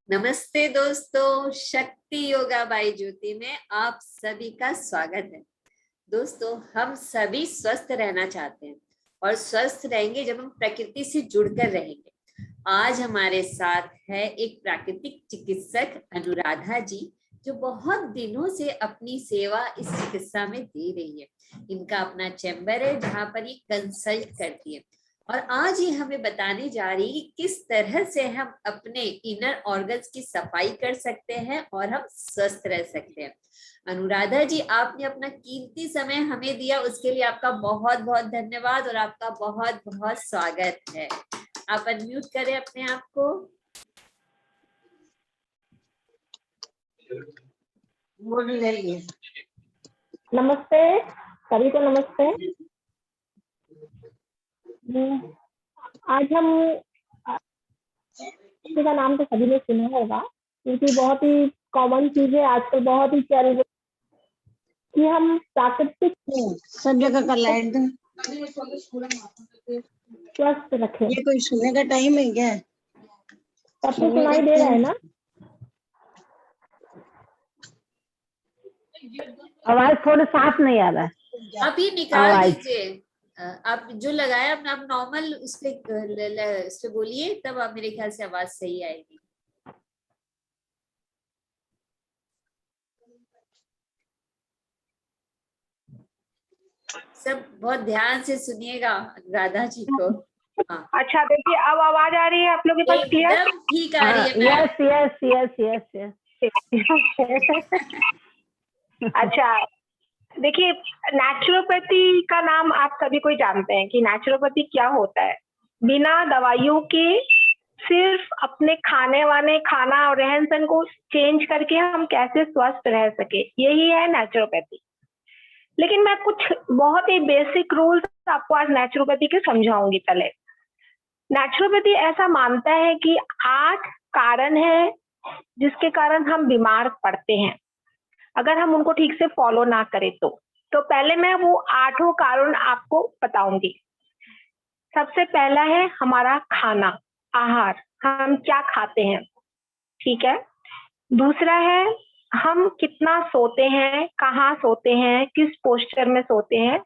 नमस्ते दोस्तों, शक्ति योगा बाई ज्योति में आप सभी का स्वागत है। दोस्तों, हम सभी स्वस्थ रहना चाहते हैं और स्वस्थ रहेंगे जब हम प्रकृति से जुड़कर रहेंगे। आज हमारे साथ है एक प्राकृतिक चिकित्सक अनुराधा जी, जो बहुत दिनों से अपनी सेवा इस चिकित्सा में दे रही है। इनका अपना चैम्बर है जहां पर ये कंसल्ट करती है और आज ये हमें बताने जा रही है कि किस तरह से हम अपने इनर ऑर्गन्स की सफाई कर सकते हैं और हम स्वस्थ रह सकते हैं। अनुराधा जी, आपने अपना कीमती समय हमें दिया, उसके लिए आपका बहुत बहुत धन्यवाद और आपका बहुत बहुत स्वागत है। आप अनम्यूट करें अपने आप को। नमस्ते सभी को, नमस्ते। आज हम किसी का नाम तो सभी ने सुना होगा, क्योंकि बहुत ही कॉमन चीज है आजकल, बहुत ही चल रही कि हम प्राकृतिक सब जगह का लाइट स्वस्थ रखें। ये कोई सुनने का टाइम है क्या? सबको सुनाई दे रहा है ना? आवाज थोड़ा साफ नहीं आ रहा है। आप ये निकाल दीजिए, आप जो लगाया अपना, आप नॉर्मल उस पे बोलिए, तब आप मेरे ख्याल से आवाज सही आएगी। सब बहुत ध्यान से सुनिएगा राधा जी को। हाँ, अच्छा देखिए, अब आवाज आ रही है आप लोग के पास क्लियर? एकदम ठीक आ रही है। Yes yes yes yes yes. अच्छा देखिए, नेचुरोपैथी का नाम आप सभी कोई जानते हैं कि नेचुरोपैथी क्या होता है। बिना दवाइयों के सिर्फ अपने खाना और रहन सहन को चेंज करके हम कैसे स्वस्थ रह सके, यही है नेचुरोपैथी। लेकिन मैं कुछ बहुत ही बेसिक रूल्स आपको आज नेचुरोपैथी के समझाऊंगी। पहले, नेचुरोपैथी ऐसा मानता है कि 8 कारण है जिसके कारण हम बीमार पड़ते हैं, अगर हम उनको ठीक से फॉलो ना करें तो पहले मैं वो 8 कारण आपको बताऊंगी। सबसे पहला है हमारा खाना, आहार, हम क्या खाते हैं, ठीक है। दूसरा है हम कितना सोते हैं, कहाँ सोते हैं, किस पोस्चर में सोते हैं,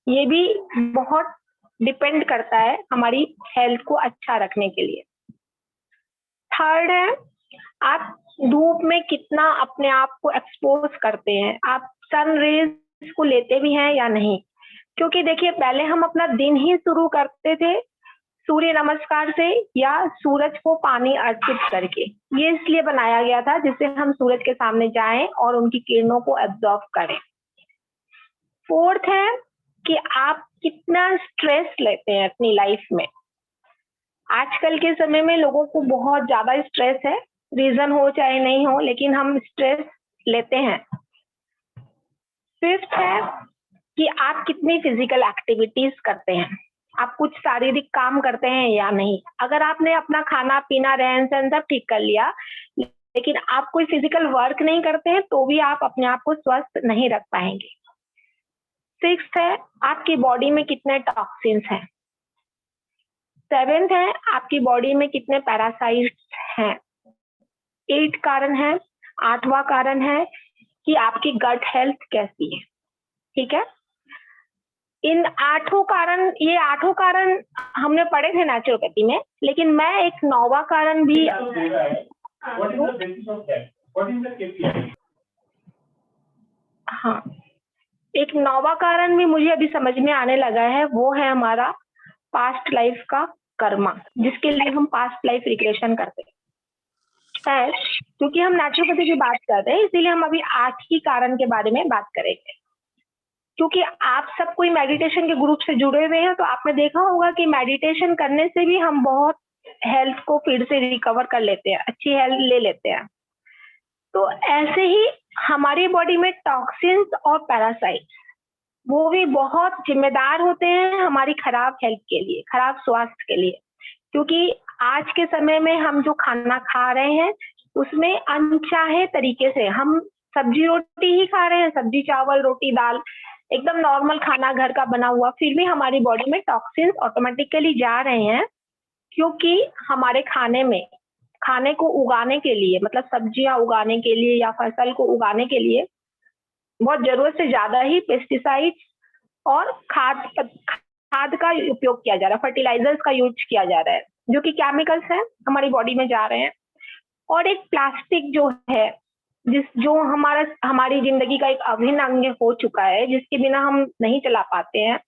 ये भी बहुत डिपेंड करता है हमारी हेल्थ को अच्छा रखने के लिए। थर्ड है आप धूप में कितना अपने आप को एक्सपोज करते हैं, आप सन रेज को लेते भी हैं या नहीं। क्योंकि देखिए, पहले हम अपना दिन ही शुरू करते थे सूर्य नमस्कार से या सूरज को पानी अर्पित करके। ये इसलिए बनाया गया था जिससे हम सूरज के सामने जाएं और उनकी किरणों को एब्जॉर्ब करें। फोर्थ है कि आप कितना स्ट्रेस लेते हैं अपनी लाइफ में। आजकल के समय में लोगों को बहुत ज्यादा स्ट्रेस है, रीजन हो चाहे नहीं हो, लेकिन हम स्ट्रेस लेते हैं। फिफ्थ है कि आप कितनी फिजिकल एक्टिविटीज करते हैं, आप कुछ शारीरिक काम करते हैं या नहीं। अगर आपने अपना खाना पीना रहन सहन सब ठीक कर लिया, लेकिन आप कोई फिजिकल वर्क नहीं करते हैं, तो भी आप अपने आप को स्वस्थ नहीं रख पाएंगे। सिक्स्थ है आपकी बॉडी में कितने टॉक्सिन्स हैं। सेवेंथ है आपकी बॉडी में कितने पैरासाइट्स हैं। 8 कारण है। 8वां कारण है कि आपकी गट हेल्थ कैसी है, ठीक है। इन 8 कारण, ये 8 कारण हमने पढ़े थे नेचुरोपैथी में, लेकिन मैं एक 9वां कारण भी हाँ, एक 9वां कारण भी मुझे अभी समझ में आने लगा है। वो है हमारा पास्ट लाइफ का कर्मा, जिसके लिए हम पास्ट लाइफ रिग्रेशन करते हैं। क्योंकि हम नेचुरोपैथी की बात कर रहे हैं, इसीलिए हम अभी 8 ही कारण के बारे में बात करेंगे। क्योंकि आप सब कोई मेडिटेशन के ग्रुप से जुड़े हुए हैं, तो आपने देखा होगा कि मेडिटेशन करने से भी हम बहुत हेल्थ को फिर से रिकवर कर लेते हैं, अच्छी हेल्थ ले लेते हैं। तो ऐसे ही हमारी बॉडी में टॉक्सिन्स और पैरासाइट्स, वो भी बहुत जिम्मेदार होते हैं हमारी खराब हेल्थ के लिए, खराब स्वास्थ्य के लिए। क्योंकि आज के समय में हम जो खाना खा रहे हैं उसमें अनचाहे तरीके से हम सब्जी रोटी ही खा रहे हैं, सब्जी चावल रोटी दाल, एकदम नॉर्मल खाना घर का बना हुआ, फिर भी हमारी बॉडी में टॉक्सिन्स ऑटोमेटिकली जा रहे हैं। क्योंकि हमारे खाने में खाने को उगाने के लिए, मतलब सब्जियां उगाने के लिए या फसल को उगाने के लिए बहुत जरूरत से ज्यादा ही पेस्टिसाइड्स और खाद का उपयोग किया जा रहा है, फर्टिलाइजर्स का यूज किया जा रहा है, जो कि केमिकल्स हैं हमारी बॉडी में जा रहे हैं। और एक प्लास्टिक जो है, जो हमारी जिंदगी का एक अभिन्न अंग हो चुका है, जिसके बिना हम नहीं चला पाते हैं,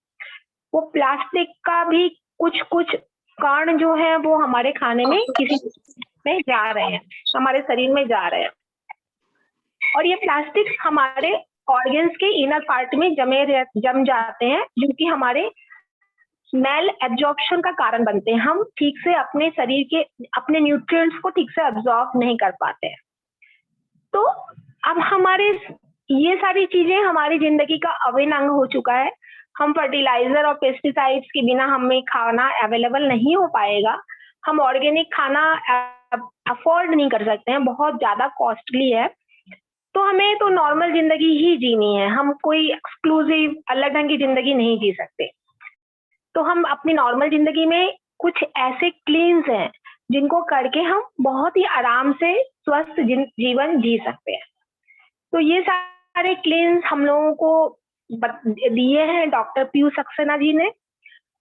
वो प्लास्टिक का भी कुछ कुछ कण जो है वो हमारे खाने में किसी में जा रहे हैं, हमारे शरीर में जा रहे हैं। और ये प्लास्टिक हमारे ऑर्गन्स के इनर पार्ट में जम जाते हैं, जो कि हमारे मेल एब्जॉर्प्शन का कारण बनते हैं। हम ठीक से अपने शरीर के अपने न्यूट्रिएंट्स को ठीक से एब्जॉर्ब नहीं कर पाते हैं। तो अब हमारे ये सारी चीजें हमारी जिंदगी का अभिन्न अंग हो चुका है। हम फर्टिलाइजर और पेस्टिसाइड्स के बिना हमें खाना अवेलेबल नहीं हो पाएगा। हम ऑर्गेनिक खाना अफोर्ड नहीं कर सकते हैं, बहुत ज्यादा कॉस्टली है। तो हमें तो नॉर्मल जिंदगी ही जीनी है, हम कोई एक्सक्लूसिव अलग ढंग की जिंदगी नहीं जी सकते। तो हम अपनी नॉर्मल जिंदगी में कुछ ऐसे क्लींस हैं जिनको करके हम बहुत ही आराम से स्वस्थ जीवन जी सकते हैं। तो ये सारे क्लींस हम लोगों को दिए हैं डॉक्टर पीयूष सक्सेना जी ने।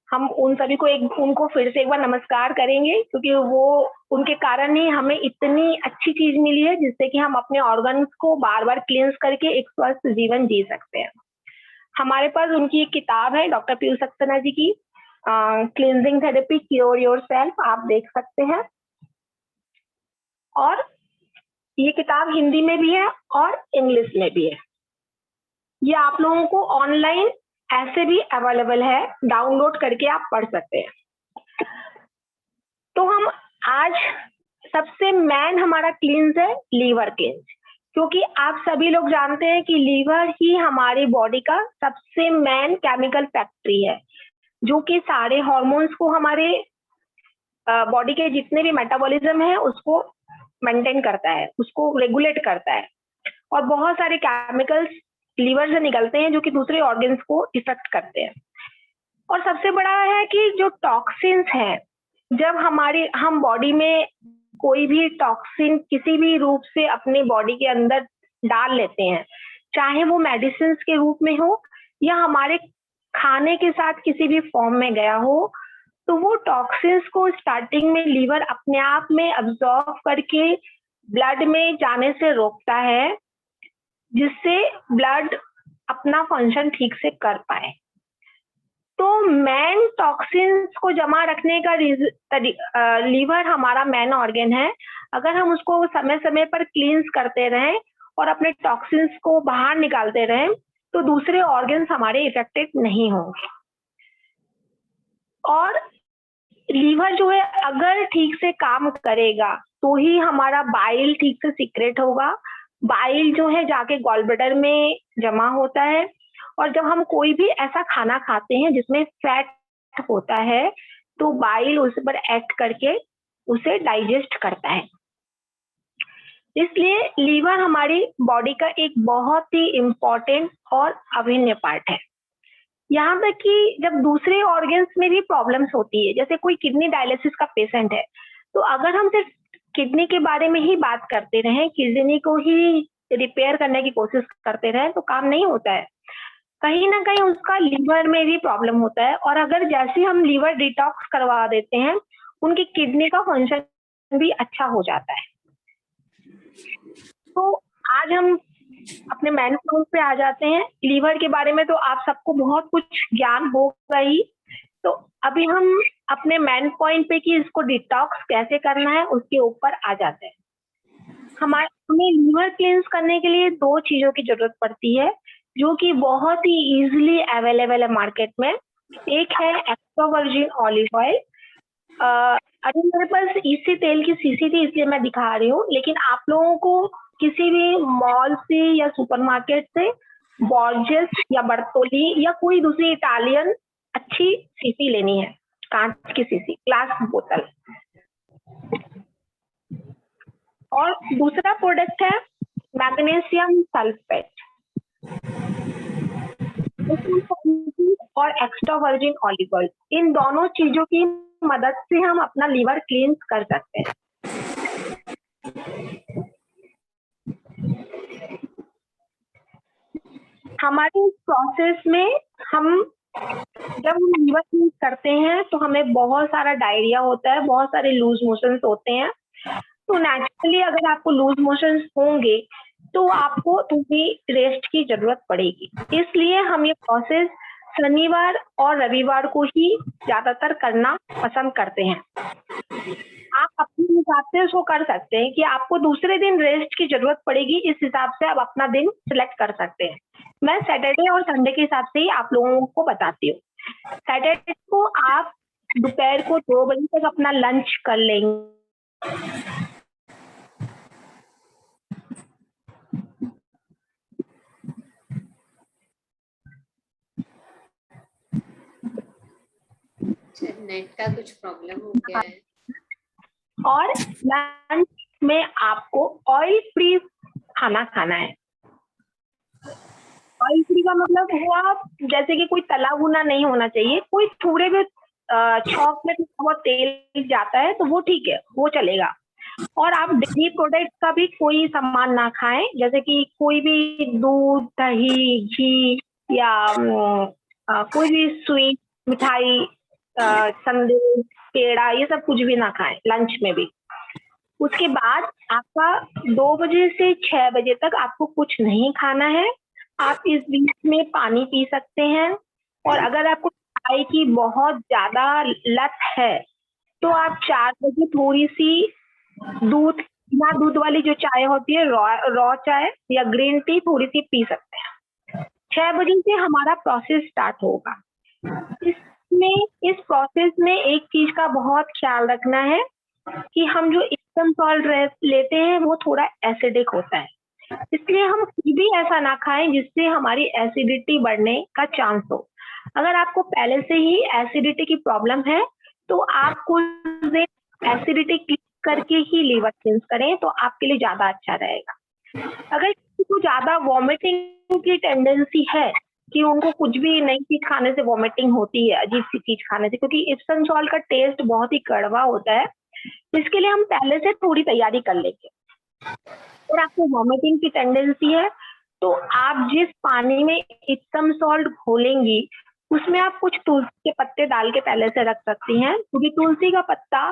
हम उन सभी को उनको फिर से एक बार नमस्कार करेंगे, क्योंकि वो उनके कारण ही हमें इतनी अच्छी चीज मिली है, जिससे कि हम अपने ऑर्गन्स को बार बार क्लींस करके एक स्वस्थ जीवन जी सकते हैं। हमारे पास उनकी एक किताब है डॉक्टर पीयूष सक्सेना जी की, क्लींजिंग थेरेपी क्योर योरसेल्फ, आप देख सकते हैं। और ये किताब हिंदी में भी है और इंग्लिश में भी है। ये आप लोगों को ऑनलाइन ऐसे भी अवेलेबल है, डाउनलोड करके आप पढ़ सकते हैं। तो हम आज सबसे मेन हमारा क्लींस है लीवर क्लींस, क्योंकि आप सभी लोग जानते हैं कि लीवर ही हमारी बॉडी का सबसे मेन केमिकल फैक्ट्री है, जो कि सारे हार्मोन्स को, हमारे बॉडी के जितने भी मेटाबॉलिज्म है उसको मेंटेन करता है, उसको रेगुलेट करता है। और बहुत सारे केमिकल्स लीवर से निकलते हैं जो कि दूसरे ऑर्गन्स को इफेक्ट करते हैं। और सबसे बड़ा है कि जो टॉक्सिन्स हैं, जब हम बॉडी में कोई भी टॉक्सिन किसी भी रूप से अपने बॉडी के अंदर डाल लेते हैं, चाहे वो मेडिसिन के रूप में हो या हमारे खाने के साथ किसी भी फॉर्म में गया हो, तो वो टॉक्सिन्स को स्टार्टिंग में लीवर अपने आप में अब्सॉर्ब करके ब्लड में जाने से रोकता है, जिससे ब्लड अपना फंक्शन ठीक से कर पाए। तो मेन टॉक्सिन्स को जमा रखने का लीवर हमारा मेन ऑर्गन है। अगर हम उसको समय समय पर क्लींस करते रहें और अपने टॉक्सिन्स को बाहर निकालते रहें, तो दूसरे ऑर्गन्स हमारे इफेक्टेड नहीं होंगे। और लीवर जो है अगर ठीक से काम करेगा तो ही हमारा बाइल ठीक से सीक्रेट होगा। बाइल जो है जाके गॉल ब्लैडर में जमा होता है, और जब हम कोई भी ऐसा खाना खाते हैं जिसमें फैट होता है, तो बाइल उस पर एक्ट करके उसे डाइजेस्ट करता है। इसलिए लीवर हमारी बॉडी का एक बहुत ही इम्पोर्टेंट और अभिन्न पार्ट है। यहाँ तक कि जब दूसरे ऑर्गन्स में भी प्रॉब्लम्स होती है, जैसे कोई किडनी डायलिसिस का पेशेंट है, तो अगर हम सिर्फ किडनी के बारे में ही बात करते रहें, किडनी को ही रिपेयर करने की कोशिश करते रहें, तो काम नहीं होता है। कहीं ना कहीं उसका लीवर में भी प्रॉब्लम होता है। और अगर जैसे हम लीवर डिटॉक्स करवा देते हैं, उनकी किडनी का फंक्शन भी अच्छा हो जाता है। तो आज हम अपने मेन पॉइंट पे आ जाते हैं। लीवर के बारे में तो आप सबको बहुत कुछ ज्ञान होगा ही, तो अभी हम अपने मेन पॉइंट पे कि इसको डिटॉक्स कैसे करना है उसके ऊपर आ जाते हैं। हमें लीवर क्लींस करने के लिए 2 चीजों की जरूरत पड़ती है, जो कि बहुत ही इजीली अवेलेबल है मार्केट में। एक है एक्स्ट्रा वर्जिन ऑलिव ऑयल। अभी मेरे पास इसी तेल की शीशी थी इसलिए मैं दिखा रही हूँ, लेकिन आप लोगों को किसी भी मॉल से या सुपरमार्केट से बॉर्जेस या बर्तोली या कोई दूसरी इटालियन अच्छी शीशी लेनी है, कांच की शीशी, ग्लास बोतल। और दूसरा प्रोडक्ट है मैग्नीशियम सल्फेट और एक्स्ट्रा वर्जिन ऑलिव ऑयल। इन दोनों चीजों की मदद से हम अपना लीवर क्लींस कर सकते हैं। हमारे इस प्रोसेस में हम जब हम लीवर यूज करते हैं तो हमें बहुत सारा डायरिया होता है, बहुत सारे लूज मोशंस होते हैं। तो नेचुरली अगर आपको लूज मोशंस होंगे तो आपको थोड़ी रेस्ट की जरूरत पड़ेगी। इसलिए हम ये प्रोसेस शनिवार और रविवार को ही ज्यादातर करना पसंद करते हैं। आप अपने हिसाब से उसको कर सकते हैं कि आपको दूसरे दिन रेस्ट की जरूरत पड़ेगी, इस हिसाब से आप अपना दिन सिलेक्ट कर सकते हैं। मैं सैटरडे और संडे के हिसाब से ही आप लोगों को बताती हूँ। सैटरडे को आप दोपहर को 2 बजे तक अपना लंच कर लेंगे। नेट का कुछ प्रॉब्लम हो गया है। और लंच में आपको ऑयल फ्री खाना खाना है। ऑयल फ्री का मतलब हुआ जैसे कि कोई तला भुना नहीं होना चाहिए, कोई थोड़े भी छौंक में बहुत तेल जाता है तो वो ठीक है, वो चलेगा। और आप डेयरी प्रोडक्ट का भी कोई सामान ना खाएं, जैसे कि कोई भी दूध, दही, घी या कोई भी स्वीट, मिठाई, संदेश, पेड़ा, ये सब कुछ भी ना खाएं लंच में भी। उसके बाद आपका 2 बजे से 6 बजे तक आपको कुछ नहीं खाना है। आप इस बीच में पानी पी सकते हैं। और अगर आपको चाय की बहुत ज्यादा लत है तो आप 4 बजे थोड़ी सी बिना दूध वाली जो चाय होती है, रॉ चाय या ग्रीन टी थोड़ी सी पी सकते हैं। 6 बजे से हमारा प्रोसेस स्टार्ट होगा। इस प्रोसेस में एक चीज का बहुत ख्याल रखना है कि हम जो इप्सम सॉल्ट लेते हैं वो थोड़ा एसिडिक होता है, इसलिए हम कुछ भी ऐसा ना खाएं जिससे हमारी एसिडिटी बढ़ने का चांस हो। अगर आपको पहले से ही एसिडिटी की प्रॉब्लम है तो आप कुछ एसिडिटी क्लियर करके ही लीवर क्लींस करें तो आपके लिए ज्यादा अच्छा रहेगा। अगर किसी को ज्यादा वॉमिटिंग की टेंडेंसी है कि उनको कुछ भी नई चीज खाने से वॉमिटिंग होती है, अजीब सी चीज खाने से, क्योंकि इप्सम सॉल्ट का टेस्ट बहुत ही कड़वा होता है, इसके लिए हम पहले से थोड़ी तैयारी कर लेंगे। और आपको वॉमिटिंग की टेंडेंसी है तो आप जिस पानी में इप्सम सॉल्ट घोलेंगी उसमें आप कुछ तुलसी के पत्ते डाल के पहले से रख सकती हैं, क्योंकि तुलसी का पत्ता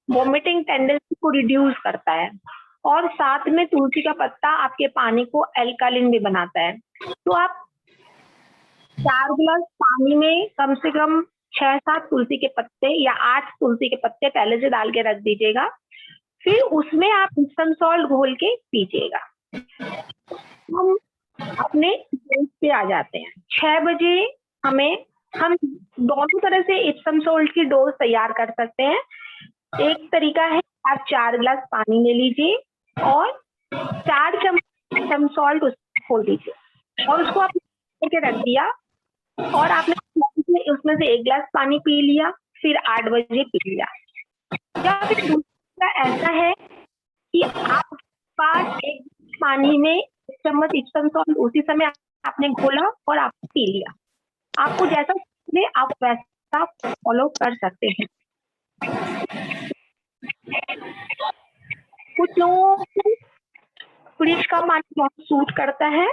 वॉमिटिंग टेंडेंसी को रिड्यूस करता है और साथ में तुलसी का पत्ता आपके पानी को एल्कालिन भी बनाता है। तो आप 4 गिलास पानी में कम से कम 6-7 तुलसी के पत्ते या 8 तुलसी के पत्ते पहले से डाल के रख दीजिएगा। फिर उसमें आप इप्सम सॉल्ट घोल के पीजिएगा। हम अपने डोज पे आ जाते हैं। 6 बजे हम दोनों तरह से इप्सम सॉल्ट की डोज तैयार कर सकते हैं। एक तरीका है आप 4 गिलास पानी ले लीजिए और 4 चम्मच इप्सम सॉल्ट उसमें घोल दीजिए और उसको आप के रख दिया और आपने उसमें से 1 गिलास पानी पी लिया, फिर 8 बजे पी लिया। या फिर दूसरा ऐसा है कि आप पास 1 पानी में 1 चम्मच इप्सम सॉल्ट उसी समय आपने घोला और आपने पी लिया। आपको जैसा चाहिए आप वैसा फॉलो कर सकते हैं। कुछ लोगों को फ्रिज का पानी बहुत सूट करता है,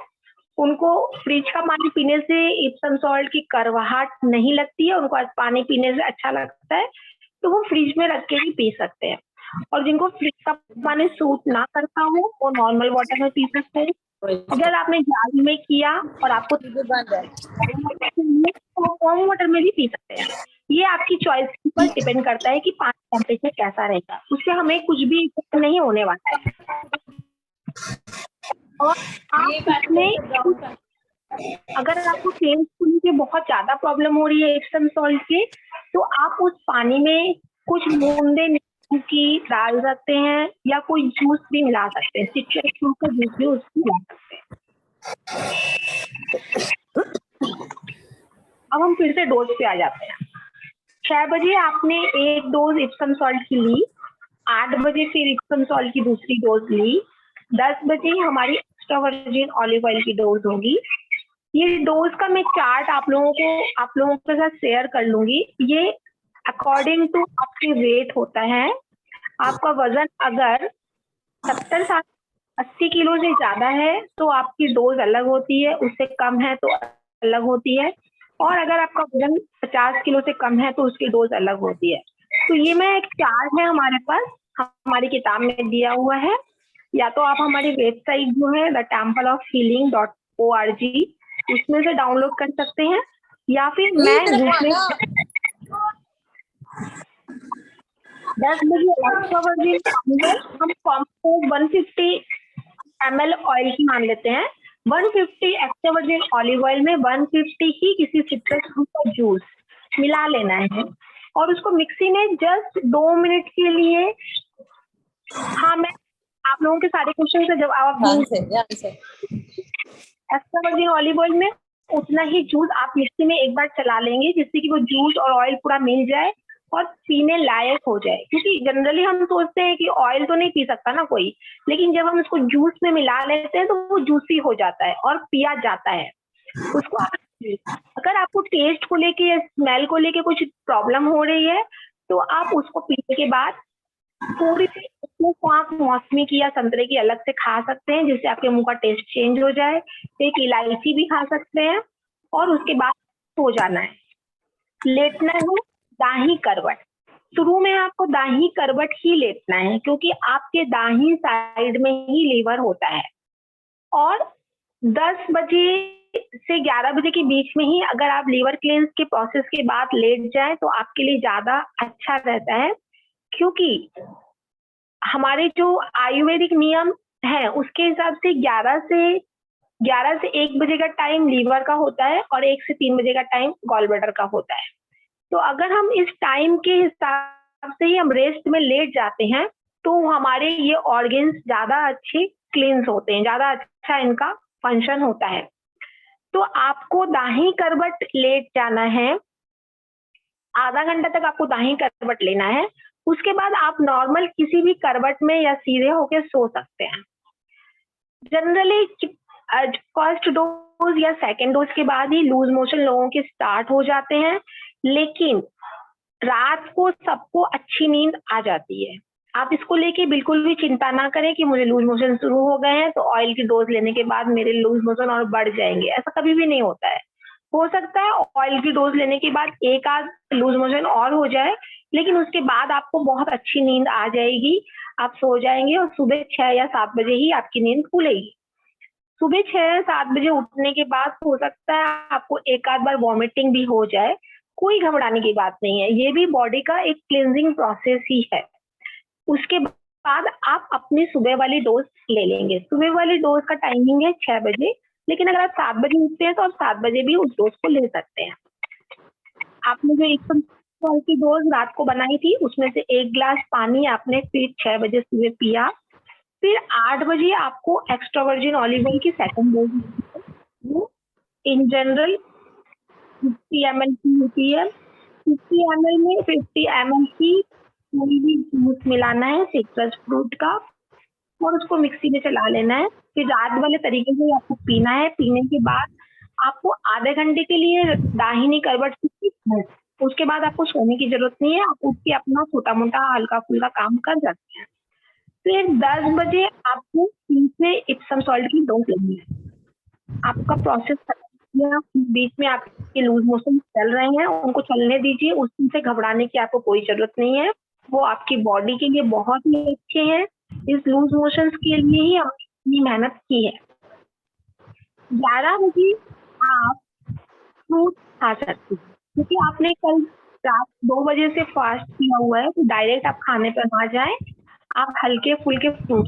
उनको फ्रिज का पानी पीने से इप्सम सॉल्ट की कड़वाहट नहीं लगती है, उनको पानी पीने से अच्छा लगता है तो वो फ्रिज में रख के ही पी सकते हैं। और जिनको फ्रिज का पानी सूट ना करता हो वो नॉर्मल वाटर में पी सकते हैं। अगर आपने जाली में किया और आपको तो वार्म वाटर में भी पी सकते हैं। ये आपकी चॉइस पर डिपेंड करता है कि पानी टेम्परेचर कैसा रहेगा, उससे हमें कुछ भी नहीं होने वाला है। और अगर आपको क्लेम्स होने की बहुत ज्यादा प्रॉब्लम हो रही है इप्सम सॉल्ट की, तो आप उस पानी में कुछ बूंदे नींबू की डाल सकते हैं या कोई जूस भी मिला सकते हैं, सिट्रस फ्रूट का जूस भी उसमें मिला सकते हैं। अब हम फिर से डोज पे आ जाते हैं। 6 बजे आपने 1 डोज इप्सम सॉल्ट की ली, 8 बजे फिर इप्सम सॉल्ट की दूसरी डोज ली, 10 बजे हमारी एक्स्ट्रा वर्जिन ऑलिव ऑयल की डोज होगी। ये डोज का मैं चार्ट आप लोगों के साथ शेयर कर लूंगी। ये अकॉर्डिंग टू आपके वेट होता है। आपका वजन अगर 70-80 किलो से ज्यादा है तो आपकी डोज अलग होती है, उससे कम है तो अलग होती है, और अगर आपका वजन 50 किलो से कम है तो उसकी डोज अलग होती है। तो ये मैं एक चार्ट है हमारे पास, हमारी किताब में दिया हुआ है, या तो आप हमारी वेबसाइट जो है theTempleofHealing.org उसमें से डाउनलोड कर सकते हैं, या फिर मैं दूसरे 10 बजे एक्स्ट्रा वर्जिन हम कॉम्पोस्ट 150 ml ऑयल की मान लेते हैं, 150 एक्स्ट्रा वर्जिन ऑलिव ऑयल में 150 ही किसी सिट्रस फ्रूट का जूस मिला लेना है और उसको मिक्सी में जस्ट 2 मिनट के लिए, हाँ मैं आप लोगों के सारे क्वेश्चन का जवाब एक्स्ट्रा वर्जिन ऑलिव ऑयल में उतना ही जूस आप मिक्सी में एक बार चला लेंगे जिससे कि वो जूस और ऑयल पूरा मिल जाए और पीने लायक हो जाए। क्योंकि जनरली हम सोचते हैं कि ऑयल तो नहीं पी सकता ना कोई, लेकिन जब हम इसको जूस में मिला लेते हैं तो वो जूसी हो जाता है और पिया जाता है उसको। अगर आपको टेस्ट को लेके या स्मेल को लेके कुछ प्रॉब्लम हो रही है तो आप उसको पीने के बाद थोड़ी सी आप मौसमी की या संतरे की अलग से खा सकते हैं जिससे आपके मुंह का टेस्ट चेंज हो जाए। एक इलायची भी खा सकते हैं और उसके बाद सो जाना है। लेटना है दाहिनी करवट। शुरू में आपको दाहिनी करवट ही लेटना है क्योंकि आपके दाहिनी साइड में ही लीवर होता है, और 10 बजे से 11 बजे के बीच में ही अगर आप लीवर क्लींस के प्रोसेस के बाद लेट जाए तो आपके लिए ज्यादा अच्छा रहता है। क्योंकि हमारे जो आयुर्वेदिक नियम है उसके हिसाब से 11 से 1 बजे का टाइम लीवर का होता है और 1 से 3 बजे का टाइम गॉल ब्लैडर का होता है। तो अगर हम इस टाइम के हिसाब से ही हम रेस्ट में लेट जाते हैं तो हमारे ये ऑर्गन्स ज्यादा अच्छे क्लींस होते हैं, ज्यादा अच्छा इनका फंक्शन होता है। तो आपको दाहिनी करवट लेट जाना है, आधा घंटा तक आपको दाहिनी करवट लेना है। उसके बाद आप नॉर्मल किसी भी करवट में या सीधे होकर सो सकते हैं। जनरली फर्स्ट डोज या सेकेंड डोज के बाद ही लूज मोशन लोगों के स्टार्ट हो जाते हैं, लेकिन रात को सबको अच्छी नींद आ जाती है। आप इसको लेके बिल्कुल भी चिंता ना करें कि मुझे लूज मोशन शुरू हो गए हैं तो ऑयल की डोज लेने के बाद मेरे लूज मोशन और बढ़ जाएंगे, ऐसा कभी भी नहीं होता है। हो सकता है ऑयल की डोज लेने के बाद एक आध लूज मोशन और हो जाए, लेकिन उसके बाद आपको बहुत अच्छी नींद आ जाएगी, आप सो जाएंगे और सुबह 6 या 7 बजे ही आपकी नींद खुलेगी। सुबह 6 या 7 बजे उठने के बाद हो सकता है आपको एक आध बार वॉमिटिंग भी हो जाए, कोई घबराने की बात नहीं है, ये भी बॉडी का एक क्लींजिंग प्रोसेस ही है। उसके बाद आप अपनी सुबह वाली डोज ले लेंगे। सुबह वाली डोज का टाइमिंग है 6 बजे, लेकिन अगर आप 7 बजे उठते हैं तो आप 7 बजे भी उस डोज को ले सकते हैं। आपने जो 100 की डोज रात को बनाई थी उसमें से 1 गिलास पानी आपने फिर 6 बजे सुबह पिया, फिर 8 बजे आपको एक्स्ट्रा वर्जिन ऑलिव ऑयल की second dose in general 50 ml की होती है। 50 ml में 50 ml की कोई भी जूस मिलाना है सिट्रस फ्रूट का और उसको मिक्सी में चला लेना है। फिर रात वाले तरीके से आपको पीना है। पीने के बाद आपको आधे घंटे के लिए दाहिनी करवट से, उसके बाद आपको सोने की जरूरत नहीं है, आप उठ के अपना छोटा मोटा हल्का फुल्का काम कर सकते हैं। फिर 10 बजे आपको फिर से इप्सम सॉल्ट की डोज लेनी है। आपका प्रोसेस बीच में आपके लूज मोशन चल रहे हैं उनको चलने दीजिए, उससे घबराने की आपको कोई जरूरत नहीं है, वो आपकी बॉडी के लिए बहुत ही अच्छे हैं। इस लूज मोशंस के लिए ही हमने इतनी मेहनत की है। 11 बजे आप फ्रूट खा सकते हैं क्योंकि आपने कल रात 2 बजे से फास्ट किया हुआ है, तो डायरेक्ट आप खाने पर ना जाए, आप हल्के फुल्के फ्रूट।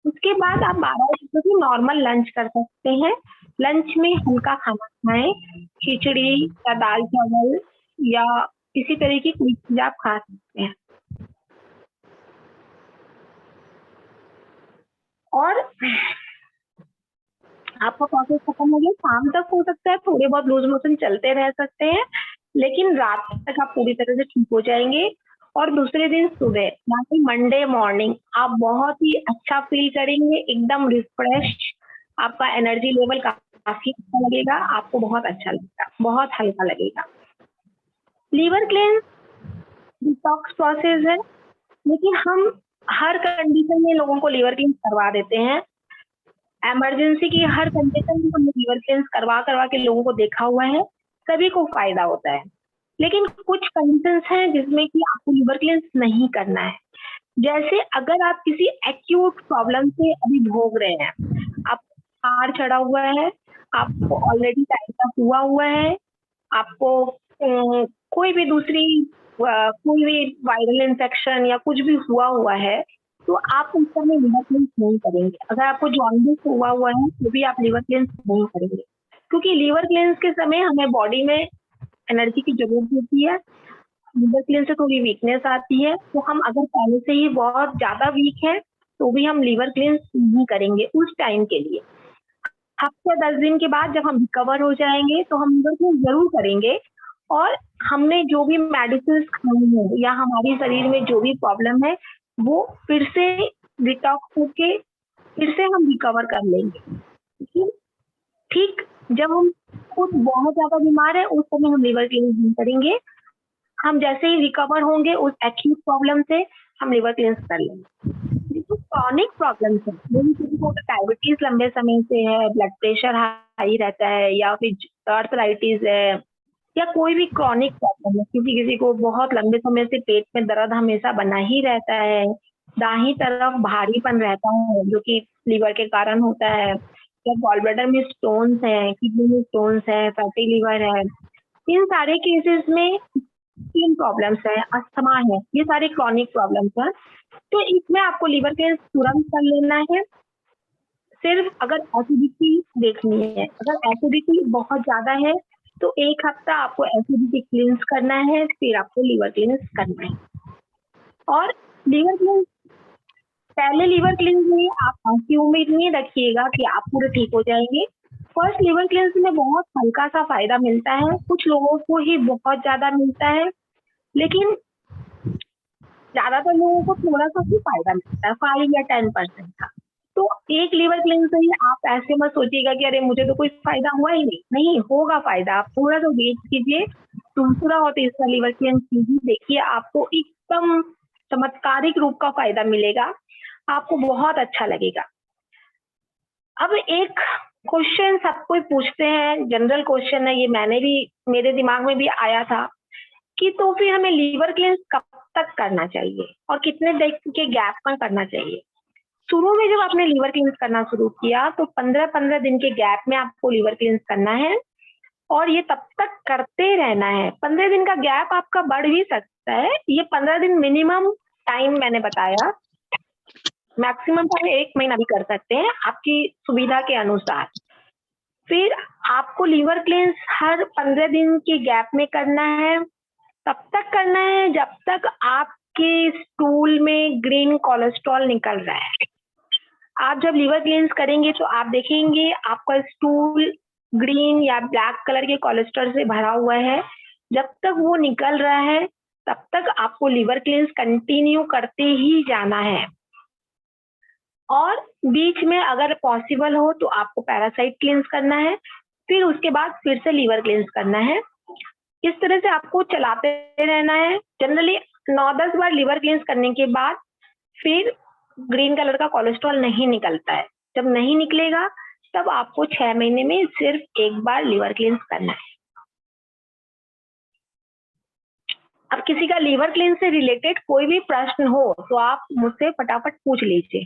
उसके बाद आप 12 बजे से नॉर्मल लंच कर सकते हैं। लंच में हल्का खाना खाएं, खिचड़ी या दाल चावल या इसी तरह की कोई चीज आप खा सकते हैं। और आपका प्रोसेस खत्म हो गया, शाम तक हो सकता है थोड़े बहुत लूज मोशन चलते रह सकते हैं, लेकिन रात तक आप पूरी तरह से ठीक हो जाएंगे। और दूसरे दिन सुबह यानी मंडे मॉर्निंग आप बहुत ही अच्छा फील करेंगे, एकदम रिफ्रेश, आपका एनर्जी लेवल काफी अच्छा लगेगा, आपको बहुत अच्छा लगेगा, बहुत हल्का लगेगा। लीवर क्लींस डिटॉक्स प्रोसेस है, लेकिन हम हर कंडीशन में लोगों को लीवर क्लींस करवा देते हैं। इमरजेंसी की हर कंडीशन में हमने लीवर क्लींस करवा करवा के लोगों को देखा हुआ है, सभी को फायदा होता है। लेकिन कुछ कंडीशंस हैं जिसमें कि आपको लीवर क्लींस नहीं करना है। जैसे अगर आप किसी एक्यूट प्रॉब्लम से अभी भोग रहे हैं, आपको बुखार चढ़ा हुआ है, आपको ऑलरेडी टाइफाइड हुआ है, आपको कोई भी कोई भी वायरल इन्फेक्शन या कुछ भी हुआ है, तो आप उस समय लीवर क्लींस नहीं करेंगे। अगर आपको जॉन्डिस हुआ है तो भी आप लीवर क्लींस नहीं करेंगे, क्योंकि लीवर क्लींस के समय हमें बॉडी में एनर्जी की जरूरत होती है। लीवर क्लींस से थोड़ी वीकनेस आती है, तो हम अगर पहले से ही बहुत ज्यादा वीक है तो भी हम लीवर क्लींस नहीं करेंगे उस टाइम के लिए। हफ्ते 10 दिन के बाद जब हम रिकवर हो जाएंगे तो हम लीवर क्लींस जरूर करेंगे। और हमने जो भी मेडिसिन खाई है या हमारे शरीर में जो भी प्रॉब्लम है वो फिर से डिटॉक्स होके फिर से हम रिकवर कर लेंगे। ठीक जब हम खुद बहुत ज्यादा बीमार है उस समय हम लीवर क्लींस नहीं करेंगे। हम जैसे ही रिकवर होंगे उस एक्यूट प्रॉब्लम से हम लीवर क्लींस कर लेंगे। तो क्रॉनिक प्रॉब्लम है, किसी को डायबिटीज लंबे समय से है, ब्लड प्रेशर हाई रहता है, या फिर आर्थराइटिस है, या कोई भी क्रॉनिक प्रॉब्लम है, किसी को बहुत लंबे समय से पेट में दर्द हमेशा बना ही रहता है, दाहिनी तरफ भारीपन रहता है जो कि लीवर के कारण होता है, या गॉल ब्लैडर में स्टोन्स है, किडनी में स्टोन्स है, फैटी लीवर है, इन सारे केसेस में स्किन प्रॉब्लम्स है, अस्थमा है, ये सारे क्रॉनिक प्रॉब्लम्स हैं। तो इसमें आपको लीवर क्लींस तुरंत कर लेना है। सिर्फ अगर एसिडिटी देखनी है, अगर एसिडिटी बहुत ज्यादा है तो 1 हफ्ता आपको एसिडिटी क्लींस करना है, फिर आपको लीवर क्लींस करना है। और लीवर क्लींस पहले लीवर क्लींस में आप ऐसी उम्मीद नहीं रखिएगा कि आप पूरे ठीक हो जाएंगे। फर्स्ट लीवर क्लींस में बहुत हल्का सा फायदा मिलता है, कुछ लोगों को ही बहुत ज्यादा मिलता है, लेकिन ज्यादातर लोगों को थोड़ा सा ही फायदा मिलता है, 5 या 10% का। तो एक लीवर क्लींस से ही आप ऐसे मत सोचिएगा कि अरे मुझे तो कोई फायदा हुआ ही नहीं होगा फायदा। आप थोड़ा सा वेट कीजिए, दूसरा और तीसरा लीवर क्लींस कीजिए, देखिए आपको एकदम चमत्कारिक रूप का फायदा मिलेगा, आपको बहुत अच्छा लगेगा। अब एक क्वेश्चन सब कोई पूछते हैं, जनरल क्वेश्चन है ये, मेरे दिमाग में भी आया था कि तो फिर हमें लीवर क्लींस कब तक करना चाहिए और कितने दिन के गैप पर करना चाहिए। शुरू में जब आपने लीवर क्लींस करना शुरू किया तो 15-15 दिन के गैप में आपको लीवर क्लींस करना है और ये तब तक करते रहना है। 15 दिन का गैप आपका बढ़ भी सकता है, ये 15 दिन मिनिमम टाइम मैंने बताया, मैक्सिमम तो 1 महीना भी कर सकते हैं आपकी सुविधा के अनुसार। फिर आपको लीवर क्लींस हर 15 दिन के गैप में करना है, तब तक करना है जब तक आपके स्टूल में ग्रीन कोलेस्ट्रॉल निकल रहा है। आप जब लीवर क्लींस करेंगे तो आप देखेंगे आपका स्टूल ग्रीन या ब्लैक कलर के कोलेस्ट्रॉल से भरा हुआ है। जब तक वो निकल रहा है तब तक आपको लीवर क्लींस कंटिन्यू करते ही जाना है। और बीच में अगर पॉसिबल हो तो आपको पैरासाइट क्लींस करना है, फिर उसके बाद फिर से लीवर क्लींस करना है। इस तरह से आपको चलाते रहना है। जनरली 9-10 बार लीवर क्लींस करने के बाद फिर ग्रीन कलर का कोलेस्ट्रॉल नहीं निकलता है। जब नहीं निकलेगा तब आपको 6 महीने में सिर्फ 1 बार लीवर क्लींस करना है। अब किसी का लीवर क्लींस से रिलेटेड कोई भी प्रश्न हो तो आप मुझसे फटाफट पूछ लीजिए,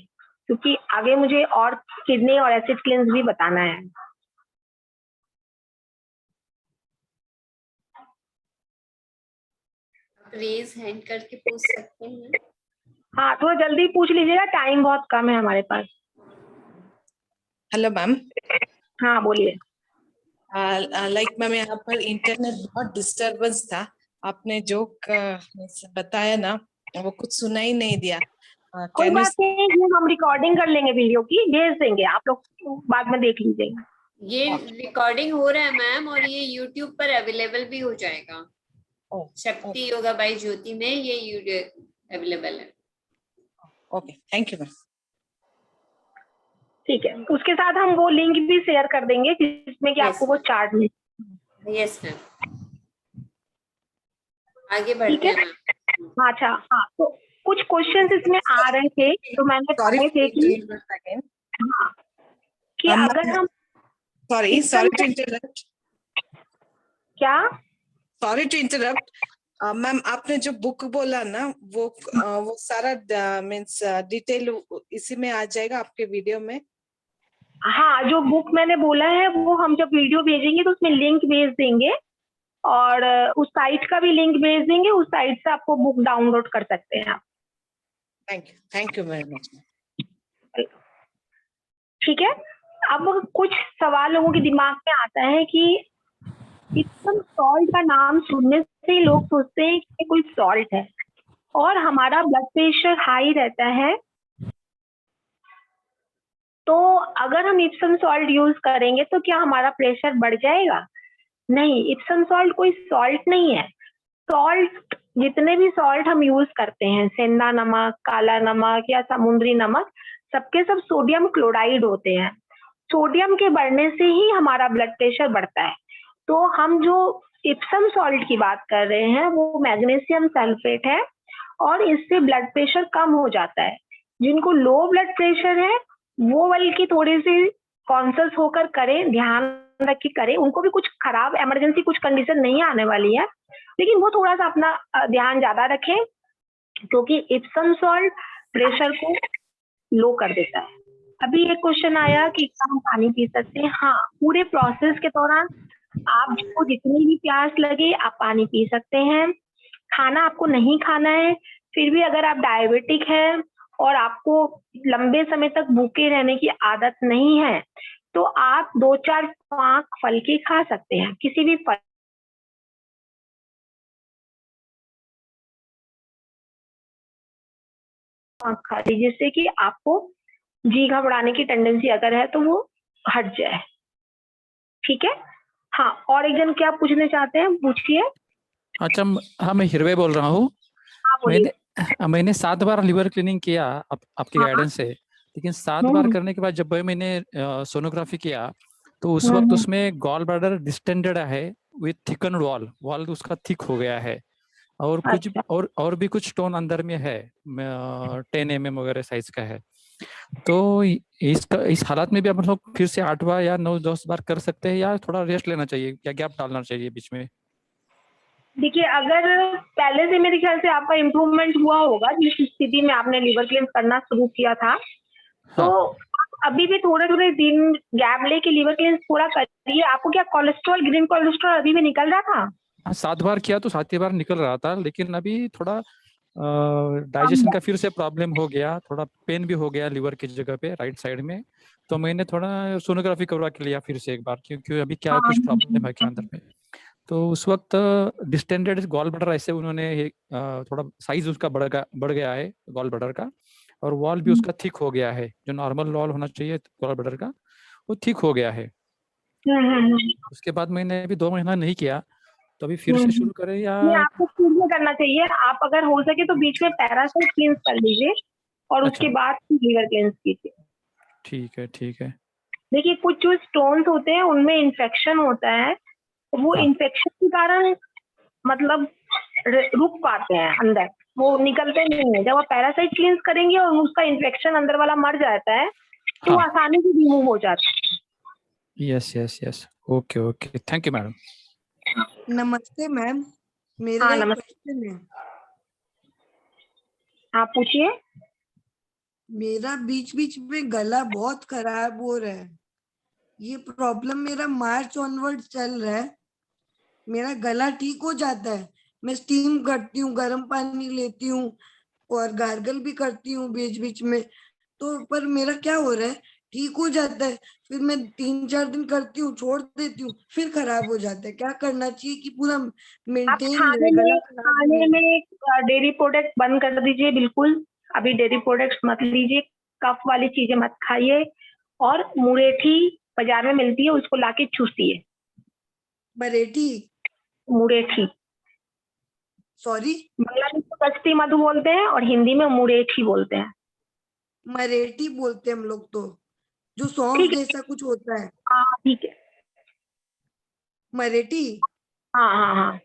क्योंकि आगे मुझे और किडनी और एसिड क्लींस भी बताना है। रेज हैंड करके पूछ सकते हैं। हाँ, थोड़ा जल्दी पूछ लीजिएगा, टाइम बहुत कम है हमारे पास। Hello ma'am. हाँ बोलिए। लाइक मैम यहाँ पर इंटरनेट बहुत डिस्टरबेंस था, आपने जो बताया ना वो कुछ सुना ही नहीं दिया। कोई बात नहीं, ये हम रिकॉर्डिंग कर लेंगे, वीडियो की भेज देंगे, आप लोग बाद में देख लीजिएगा। ये रिकॉर्डिंग हो रहा है मैम, और ये यूट्यूब पर अवेलेबल भी हो जाएगा। शक्ति योगा बाय ज्योति में ये अवेलेबल है। Okay, thank you ma'am. ठीक है, उसके साथ हम वो लिंक भी शेयर कर देंगे जिसमें कि आपको वो चार्ट मिले। यस मैम, आगे बढ़ते हैं मैम। अच्छा, हाँ, तो कुछ क्वेश्चंस इसमें आ रहे थे तो मैंने Sorry पढ़े to थे कि interrupt again. हाँ, कि ma'am, अगर हम sorry to interrupt. क्या Sorry to interrupt. मैम आपने जो बुक बोला ना वो सारा मीन्स डिटेल इसी में आ जाएगा आपके वीडियो में? हाँ, जो बुक मैंने बोला है वो हम जब वीडियो भेजेंगे तो उसमें लिंक भेज देंगे और उस साइट का भी लिंक भेज देंगे, उस साइट से आपको बुक डाउनलोड कर सकते हैं आप। Thank you very much. ठीक है, अब कुछ सवाल लोगों के दिमाग में आता है कि इप्सम सॉल्ट का नाम सुनने से ही लोग सोचते हैं कि कोई सॉल्ट है और हमारा ब्लड प्रेशर हाई रहता है, तो अगर हम इप्सम सॉल्ट यूज करेंगे तो क्या हमारा प्रेशर बढ़ जाएगा? नहीं, इप्सम सॉल्ट कोई सॉल्ट नहीं है। सॉल्ट, जितने भी सॉल्ट हम यूज करते हैं, सेंधा नमक, काला नमक या समुद्री नमक, सबके सब सोडियम क्लोराइड होते हैं। सोडियम के बढ़ने से ही हमारा ब्लड प्रेशर बढ़ता है। तो हम जो इप्सम सॉल्ट की बात कर रहे हैं वो मैग्नीशियम सल्फेट है और इससे ब्लड प्रेशर कम हो जाता है। जिनको लो ब्लड प्रेशर है वो बल्कि थोड़ी सी कॉन्शियस होकर करें, ध्यान रख के करें, उनको भी कुछ खराब इमरजेंसी कुछ कंडीशन नहीं आने वाली है, लेकिन वो थोड़ा सा अपना ध्यान ज्यादा रखें क्योंकि इप्सम सॉल्ट प्रेशर को लो कर देता है। अभी एक क्वेश्चन आया कि क्या हम पानी पी सकते हैं? हाँ, पूरे प्रोसेस के दौरान आपको जितनी भी प्यास लगे आप पानी पी सकते हैं। खाना आपको नहीं खाना है, फिर भी अगर आप डायबिटिक हैं और आपको लंबे समय तक भूखे रहने की आदत नहीं है तो आप 2-4 पाक फल के खा सकते हैं। किसी भी फल खा लीजिए जिससे कि आपको जी घबराने की टेंडेंसी अगर है तो वो हट जाए। ठीक है, हाँ, और एक जन क्या पूछने चाहते हैं, पूछिए। अच्छा, हाँ मैं हिरवे बोल रहा हूँ। हाँ, बोलिए। मैंने 7 बार लिवर क्लीनिंग किया आपके हाँ। गाइडेंस से, लेकिन 7 बार करने के बाद जब मैंने सोनोग्राफी किया तो उस वक्त उसमें गॉल ब्लैडर डिस्टेंडेड है विथ थिकन वॉल उसका थिक हो गया है और कुछ अच्छा। और भी कुछ स्टोन अंदर में है, 10 mm वगैरह साइज का है। तो इस हालात में भी हम लोग फिर से 8 बार या 9-10 बार कर सकते हैं या थोड़ा रेस्ट लेना चाहिए, क्या गैप डालना चाहिए बीच में? देखिए, अगर पहले से मेरे ख्याल से आपका इम्प्रूवमेंट हुआ होगा जिस स्थिति में आपने लिवर क्लींस करना शुरू किया था, तो अभी भी थोड़े थोड़े दिन गैप लेके लिवर क्लींस थोड़ा करिए। आपको क्या कोलेस्ट्रॉल, ग्रीन कोलेस्ट्रॉल अभी भी निकल रहा था? हाँ, 7 बार किया तो 7 बार निकल रहा था, लेकिन अभी थोड़ा डाइजेशन का फिर से प्रॉब्लम हो गया, थोड़ा पेन भी हो गया लिवर की जगह पे राइट साइड में। तो मैंने थोड़ा सोनोग्राफी करवा के लिया फिर से एक बार, क्योंकि अभी क्या कुछ प्रॉब्लम है क्या अंदर में। तो उस वक्त डिस्टेंडेड गॉल ब्लैडर ऐसे उन्होंने थोड़ा साइज उसका बढ़ गया है गॉल ब्लैडर का, और वॉल भी उसका थिक हो गया है, जो नॉर्मल वॉल होना चाहिए गॉल ब्लैडर का वो थिक हो गया है। उसके बाद मैंने अभी 2 महीना नहीं किया, तो अभी फिर से शुरू करें या? नहीं, आपको शुरू में करना चाहिए। आप अगर हो सके तो बीच में पैरासाइट क्लींस कर लीजिए और अच्छा। उसके बाद लिवर क्लींस कीजिए। ठीक है। देखिए, कुछ जो स्टोन्स होते हैं उनमें इन्फेक्शन होता है, तो वो इन्फेक्शन के कारण मतलब रुक पाते हैं अंदर, वो निकलते नहीं है। जब आप पैरासाइट क्लींस करेंगे और उसका इन्फेक्शन अंदर वाला मर जाता है तो वो आसानी से रिमूव हो जाता है। Yes. Okay, thank you madam. नमस्ते मैम, मेरा एक क्वेश्चन है। आप पूछिए। मेरा बीच बीच में गला बहुत खराब हो रहा है। ये प्रॉब्लम मेरा मार्च ऑनवर्ड चल रहा है। मेरा गला ठीक हो जाता है, मैं स्टीम करती हूँ, गर्म पानी लेती हूँ और गार्गल भी करती हूँ बीच बीच में, तो पर मेरा क्या हो रहा है, ठीक हो जाता है, फिर मैं 3-4 दिन करती हूँ, छोड़ देती हूँ, फिर खराब हो जाता है। क्या करना चाहिए कि पूरा मेंटेन रहे, गला खराब खाने में डेयरी प्रोडक्ट बंद कर दीजिए बिल्कुल। अभी डेयरी प्रोडक्ट्स मत लीजिए, कफ वाली चीजें मत खाइए, और मुरेठी बाजार में मिलती है उसको लाके चूसिए। मुरेठी, सॉरी, बांग्ला में तो कश्ती मधु बोलते हैं और हिंदी में मुरेठी बोलते हैं। मरेठी बोलते हैं हम लोग, तो जो सौंफ जैसा कुछ होता है। हाँ, ठीक है, मरेठी। हाँ।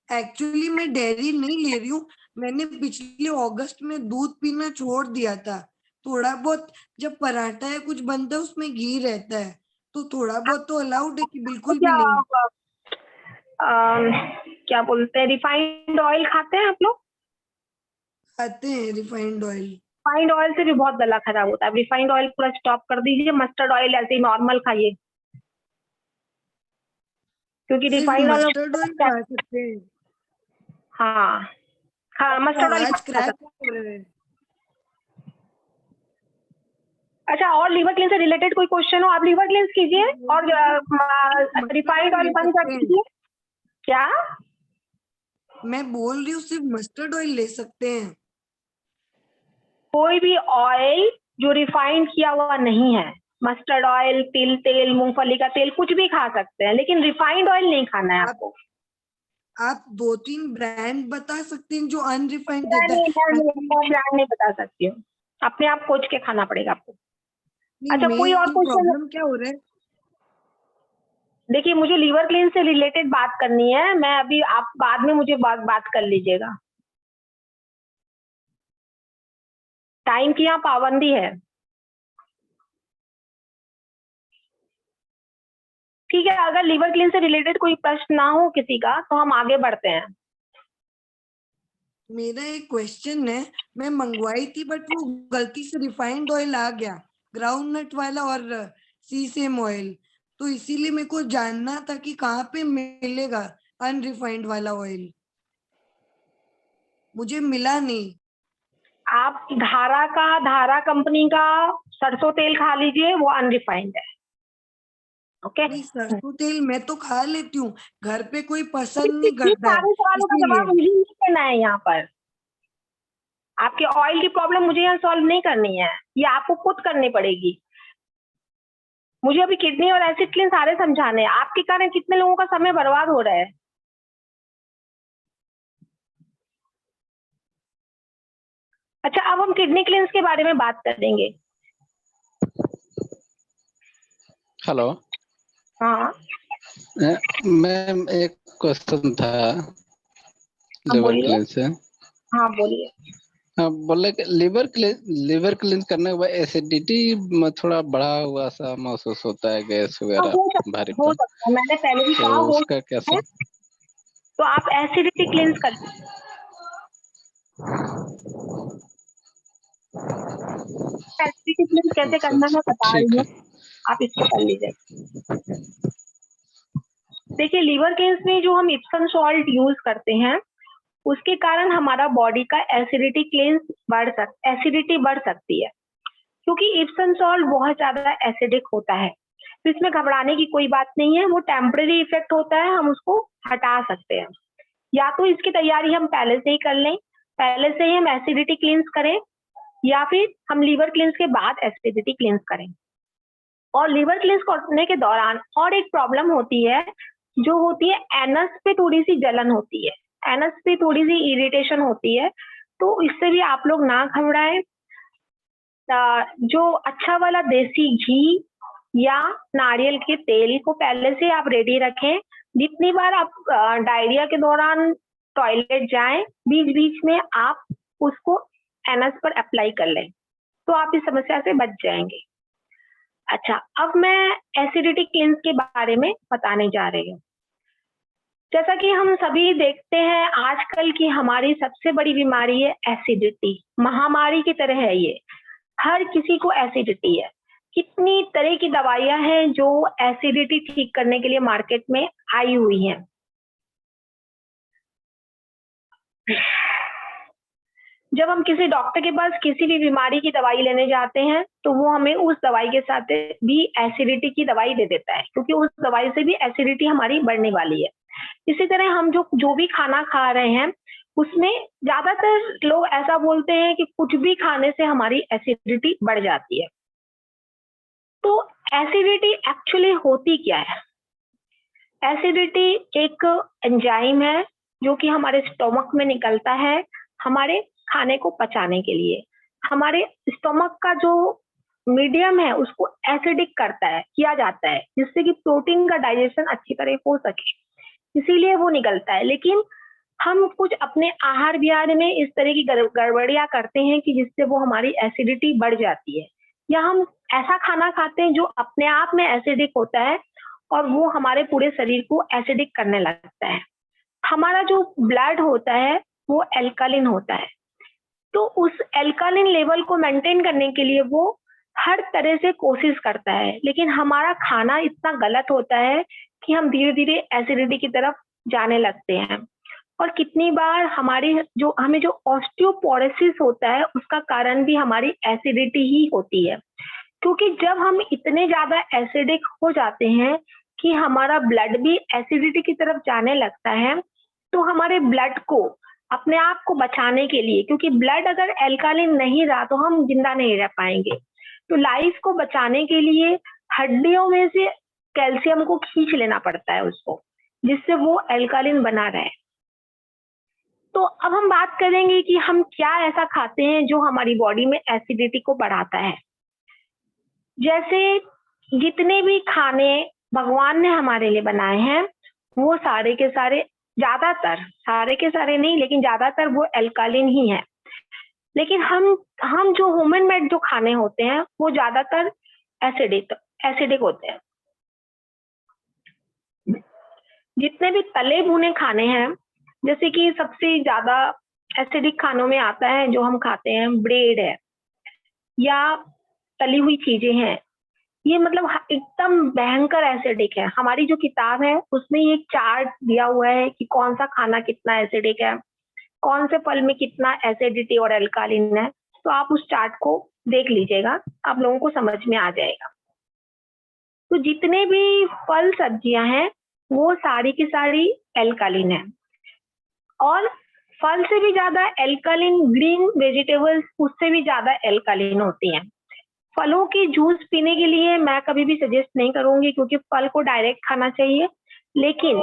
एक्चुअली मैं डेयरी नहीं ले रही हूँ, मैंने पिछले अगस्त में दूध पीना छोड़ दिया था। थोड़ा बहुत जब पराठा है कुछ बनता है उसमें घी रहता है, तो थोड़ा बहुत तो अलाउड है कि बिल्कुल भी क्या नहीं। क्या बोलते हैं, रिफाइंड ऑयल खाते हैं आप लोग? खाते हैं रिफाइंड ऑयल। रिफाइंड ऑयल से भी बहुत गला खराब होता है, रिफाइंड ऑयल पूरा स्टॉप कर दीजिए, मस्टर्ड ऑयल ऐसे ही नॉर्मल खाइए, क्योंकि सिर्फ रिफाइंड ऑयल मस्टर्ड ऑयल खा सकते हैं। हाँ हाँ, मस्टर्ड ऑयल आज क्रैक हो रहा है। अच्छा, और लीवर क्लीन से रिलेटेड कोई क्वेश्चन हो आप लीवर क्लींस कीजिए और रिफाइंड ऑयल बंद कर दीजिए। क्या? मैं बोल रही हूँ सिर्फ मस्टर्ड ऑयल ले सकते हैं। कोई भी ऑयल जो रिफाइंड किया हुआ नहीं है, मस्टर्ड ऑयल, तिल तेल, मूंगफली का तेल, कुछ भी खा सकते हैं, लेकिन रिफाइंड ऑयल नहीं खाना है आपको। आप 2-3 ब्रांड बता सकते हैं जो अनरिफाइंड मैं देता है? ब्रांड नहीं बता सकती हूँ, अपने आप खोज के खाना पड़ेगा आपको। अच्छा, कोई और क्वेश्चन? प्रॉब्लम क्या हो रहा है? देखिए, मुझे लीवर क्लीन से रिलेटेड बात करनी है, मैं अभी, आप बाद में मुझे बात कर लीजिएगा, टाइम की यहाँ पाबंदी है। ठीक है, अगर लीवर क्लीन से रिलेटेड कोई प्रश्न ना हो किसी का तो हम आगे बढ़ते हैं। मेरा एक क्वेश्चन है, मैं मंगवाई थी बट वो गलती से रिफाइंड ऑयल आ गया, ग्राउंड नट वाला और सीसेम ऑयल, तो इसीलिए मेरे को जानना था कि कहाँ पे मिलेगा अनरिफाइंड वाला ऑयल। मुझे मिला नहीं। आप धारा कंपनी का सरसों तेल खा लीजिए, वो अनरिफाइंड है। ओके, नहीं, सरसों तेल मैं तो खा लेती हूँ, घर पे कोई पसंद नहीं करता है सारे सवालों का जवाब इसीलिए। मुझे नहीं देना है यहाँ पर। आपके ऑयल की प्रॉब्लम मुझे यहाँ सॉल्व नहीं करनी है, ये आपको खुद करनी पड़ेगी। मुझे अभी किडनी और एसिड क्लीन सारे समझाने हैं, आपके कारण कितने लोगों का समय बर्बाद हो रहा है। अच्छा, अब हम किडनी क्लींस के बारे में बात करेंगे। हेलो। हाँ मैम, एक क्वेश्चन था लिवर बोलिए। क्लीन से। हाँ बोलिए। हाँ, बोले कि लिवर क्लीन करने के बाद एसिडिटी में थोड़ा बढ़ा हुआ सा महसूस होता है, गैस वगैरह, हो भारीपन, सकता है, मैंने पहले भी कहा तो हो उसका क्या सकता है। सब? तो आप एसिडिटी क्लींस कर, एसिडिटी क्लींस कैसे अच्छा करना है मैं अच्छा, बता रही ठीक हूँ, है। आप इसको कर लीजिए। देखिए, लीवर क्लींस में जो हम इप्सम सॉल्ट यूज करते हैं उसके कारण हमारा बॉडी का एसिडिटी बढ़ सकती है, क्योंकि इप्सम सॉल्ट बहुत ज्यादा एसिडिक होता है। तो इसमें घबराने की कोई बात नहीं है, वो टेम्परेरी इफेक्ट होता है, हम उसको हटा सकते हैं। या तो इसकी तैयारी हम पहले से ही कर लें, पहले से ही हम एसिडिटी क्लींस करें, या फिर हम लीवर क्लींस के बाद एसिडिटी क्लींस करें। और लीवर क्लींस करने के दौरान और एक प्रॉब्लम होती है, जो होती है एनस पे थोड़ी सी जलन होती है, एनस पे थोड़ी सी इरिटेशन होती है, तो इससे भी आप लोग ना घबराएं। जो अच्छा वाला देसी घी या नारियल के तेल को पहले से आप रेडी रखें। जितनी बार आप डायरिया के दौरान टॉयलेट जाएं, बीच बीच में आप उसको एनस पर अप्लाई कर लें, तो आप इस समस्या से बच जाएंगे। अच्छा, अब मैं एसिडिटी क्लींस के बारे में बताने जा रही हूँ। जैसा कि हम सभी देखते हैं, आजकल की हमारी सबसे बड़ी बीमारी है एसिडिटी, महामारी की तरह है ये, हर किसी को एसिडिटी है। कितनी तरह की दवाइयां हैं जो एसिडिटी ठीक करने के लिए मार्केट में आई हुई हैं। जब हम किसी डॉक्टर के पास किसी भी बीमारी की दवाई लेने जाते हैं तो वो हमें उस दवाई के साथ भी एसिडिटी की दवाई दे देता है, क्योंकि उस दवाई से भी एसिडिटी हमारी बढ़ने वाली है। इसी तरह हम जो भी खाना खा रहे हैं उसमें ज्यादातर लोग ऐसा बोलते हैं कि कुछ भी खाने से हमारी एसिडिटी बढ़ जाती है। तो एसिडिटी एक्चुअली होती क्या है? एसिडिटी एक एंजाइम है जो कि हमारे स्टोमक में निकलता है हमारे खाने को पचाने के लिए। हमारे स्टोमक का जो मीडियम है उसको एसिडिक किया जाता है, जिससे कि प्रोटीन का डाइजेशन अच्छी तरह हो सके, इसीलिए वो निकलता है। लेकिन हम कुछ अपने आहार विहार में इस तरह की गड़बड़ियां करते हैं कि जिससे वो हमारी एसिडिटी बढ़ जाती है, या हम ऐसा खाना खाते हैं जो अपने आप में एसिडिक होता है और वो हमारे पूरे शरीर को एसिडिक करने लगता है। हमारा जो ब्लड होता है वो एल्कालिन होता है, तो उस एल्कालिन लेवल को मेंटेन करने के लिए वो हर तरह से कोशिश करता है, लेकिन हमारा खाना इतना गलत होता है कि हम धीरे धीरे एसिडिटी की तरफ जाने लगते हैं। और कितनी बार हमें जो ऑस्टियोपोरोसिस होता है उसका कारण भी हमारी एसिडिटी ही होती है, क्योंकि जब हम इतने ज्यादा एसिडिक हो जाते हैं कि हमारा ब्लड भी एसिडिटी की तरफ जाने लगता है, तो हमारे ब्लड को अपने आप को बचाने के लिए, क्योंकि ब्लड अगर एल्कालिन नहीं रहा तो हम जिंदा नहीं रह पाएंगे, तो लाइफ को बचाने के लिए हड्डियों में से कैल्शियम को खींच लेना पड़ता है उसको, जिससे वो एल्कालिन बना रहे। तो अब हम बात करेंगे कि हम क्या ऐसा खाते हैं जो हमारी बॉडी में एसिडिटी को बढ़ाता है। जैसे जितने भी खाने भगवान ने हमारे लिए बनाए हैं वो सारे के सारे, ज्यादातर, सारे के सारे नहीं लेकिन ज्यादातर वो एल्कालिन ही है। लेकिन हम जो ह्यूमन मेड जो खाने होते हैं वो ज्यादातर एसिडिक होते हैं। जितने भी तले भुने खाने हैं, जैसे कि सबसे ज्यादा एसिडिक खानों में आता है जो हम खाते हैं, ब्रेड है या तली हुई चीजें हैं, ये मतलब एकदम भयंकर एसिडिक है। हमारी जो किताब है उसमें ये चार्ट दिया हुआ है कि कौन सा खाना कितना एसिडिक है, कौन से फल में कितना एसिडिटी और एल्कालिन है, तो आप उस चार्ट को देख लीजिएगा, आप लोगों को समझ में आ जाएगा। तो जितने भी फल सब्जियां हैं वो सारी की सारी एल्कालिन है, और फल से भी ज्यादा एल्कालिन ग्रीन वेजिटेबल्स उससे भी ज्यादा एल्कालिन होती हैं। फलों की जूस पीने के लिए मैं कभी भी सजेस्ट नहीं करूंगी, क्योंकि फल को डायरेक्ट खाना चाहिए, लेकिन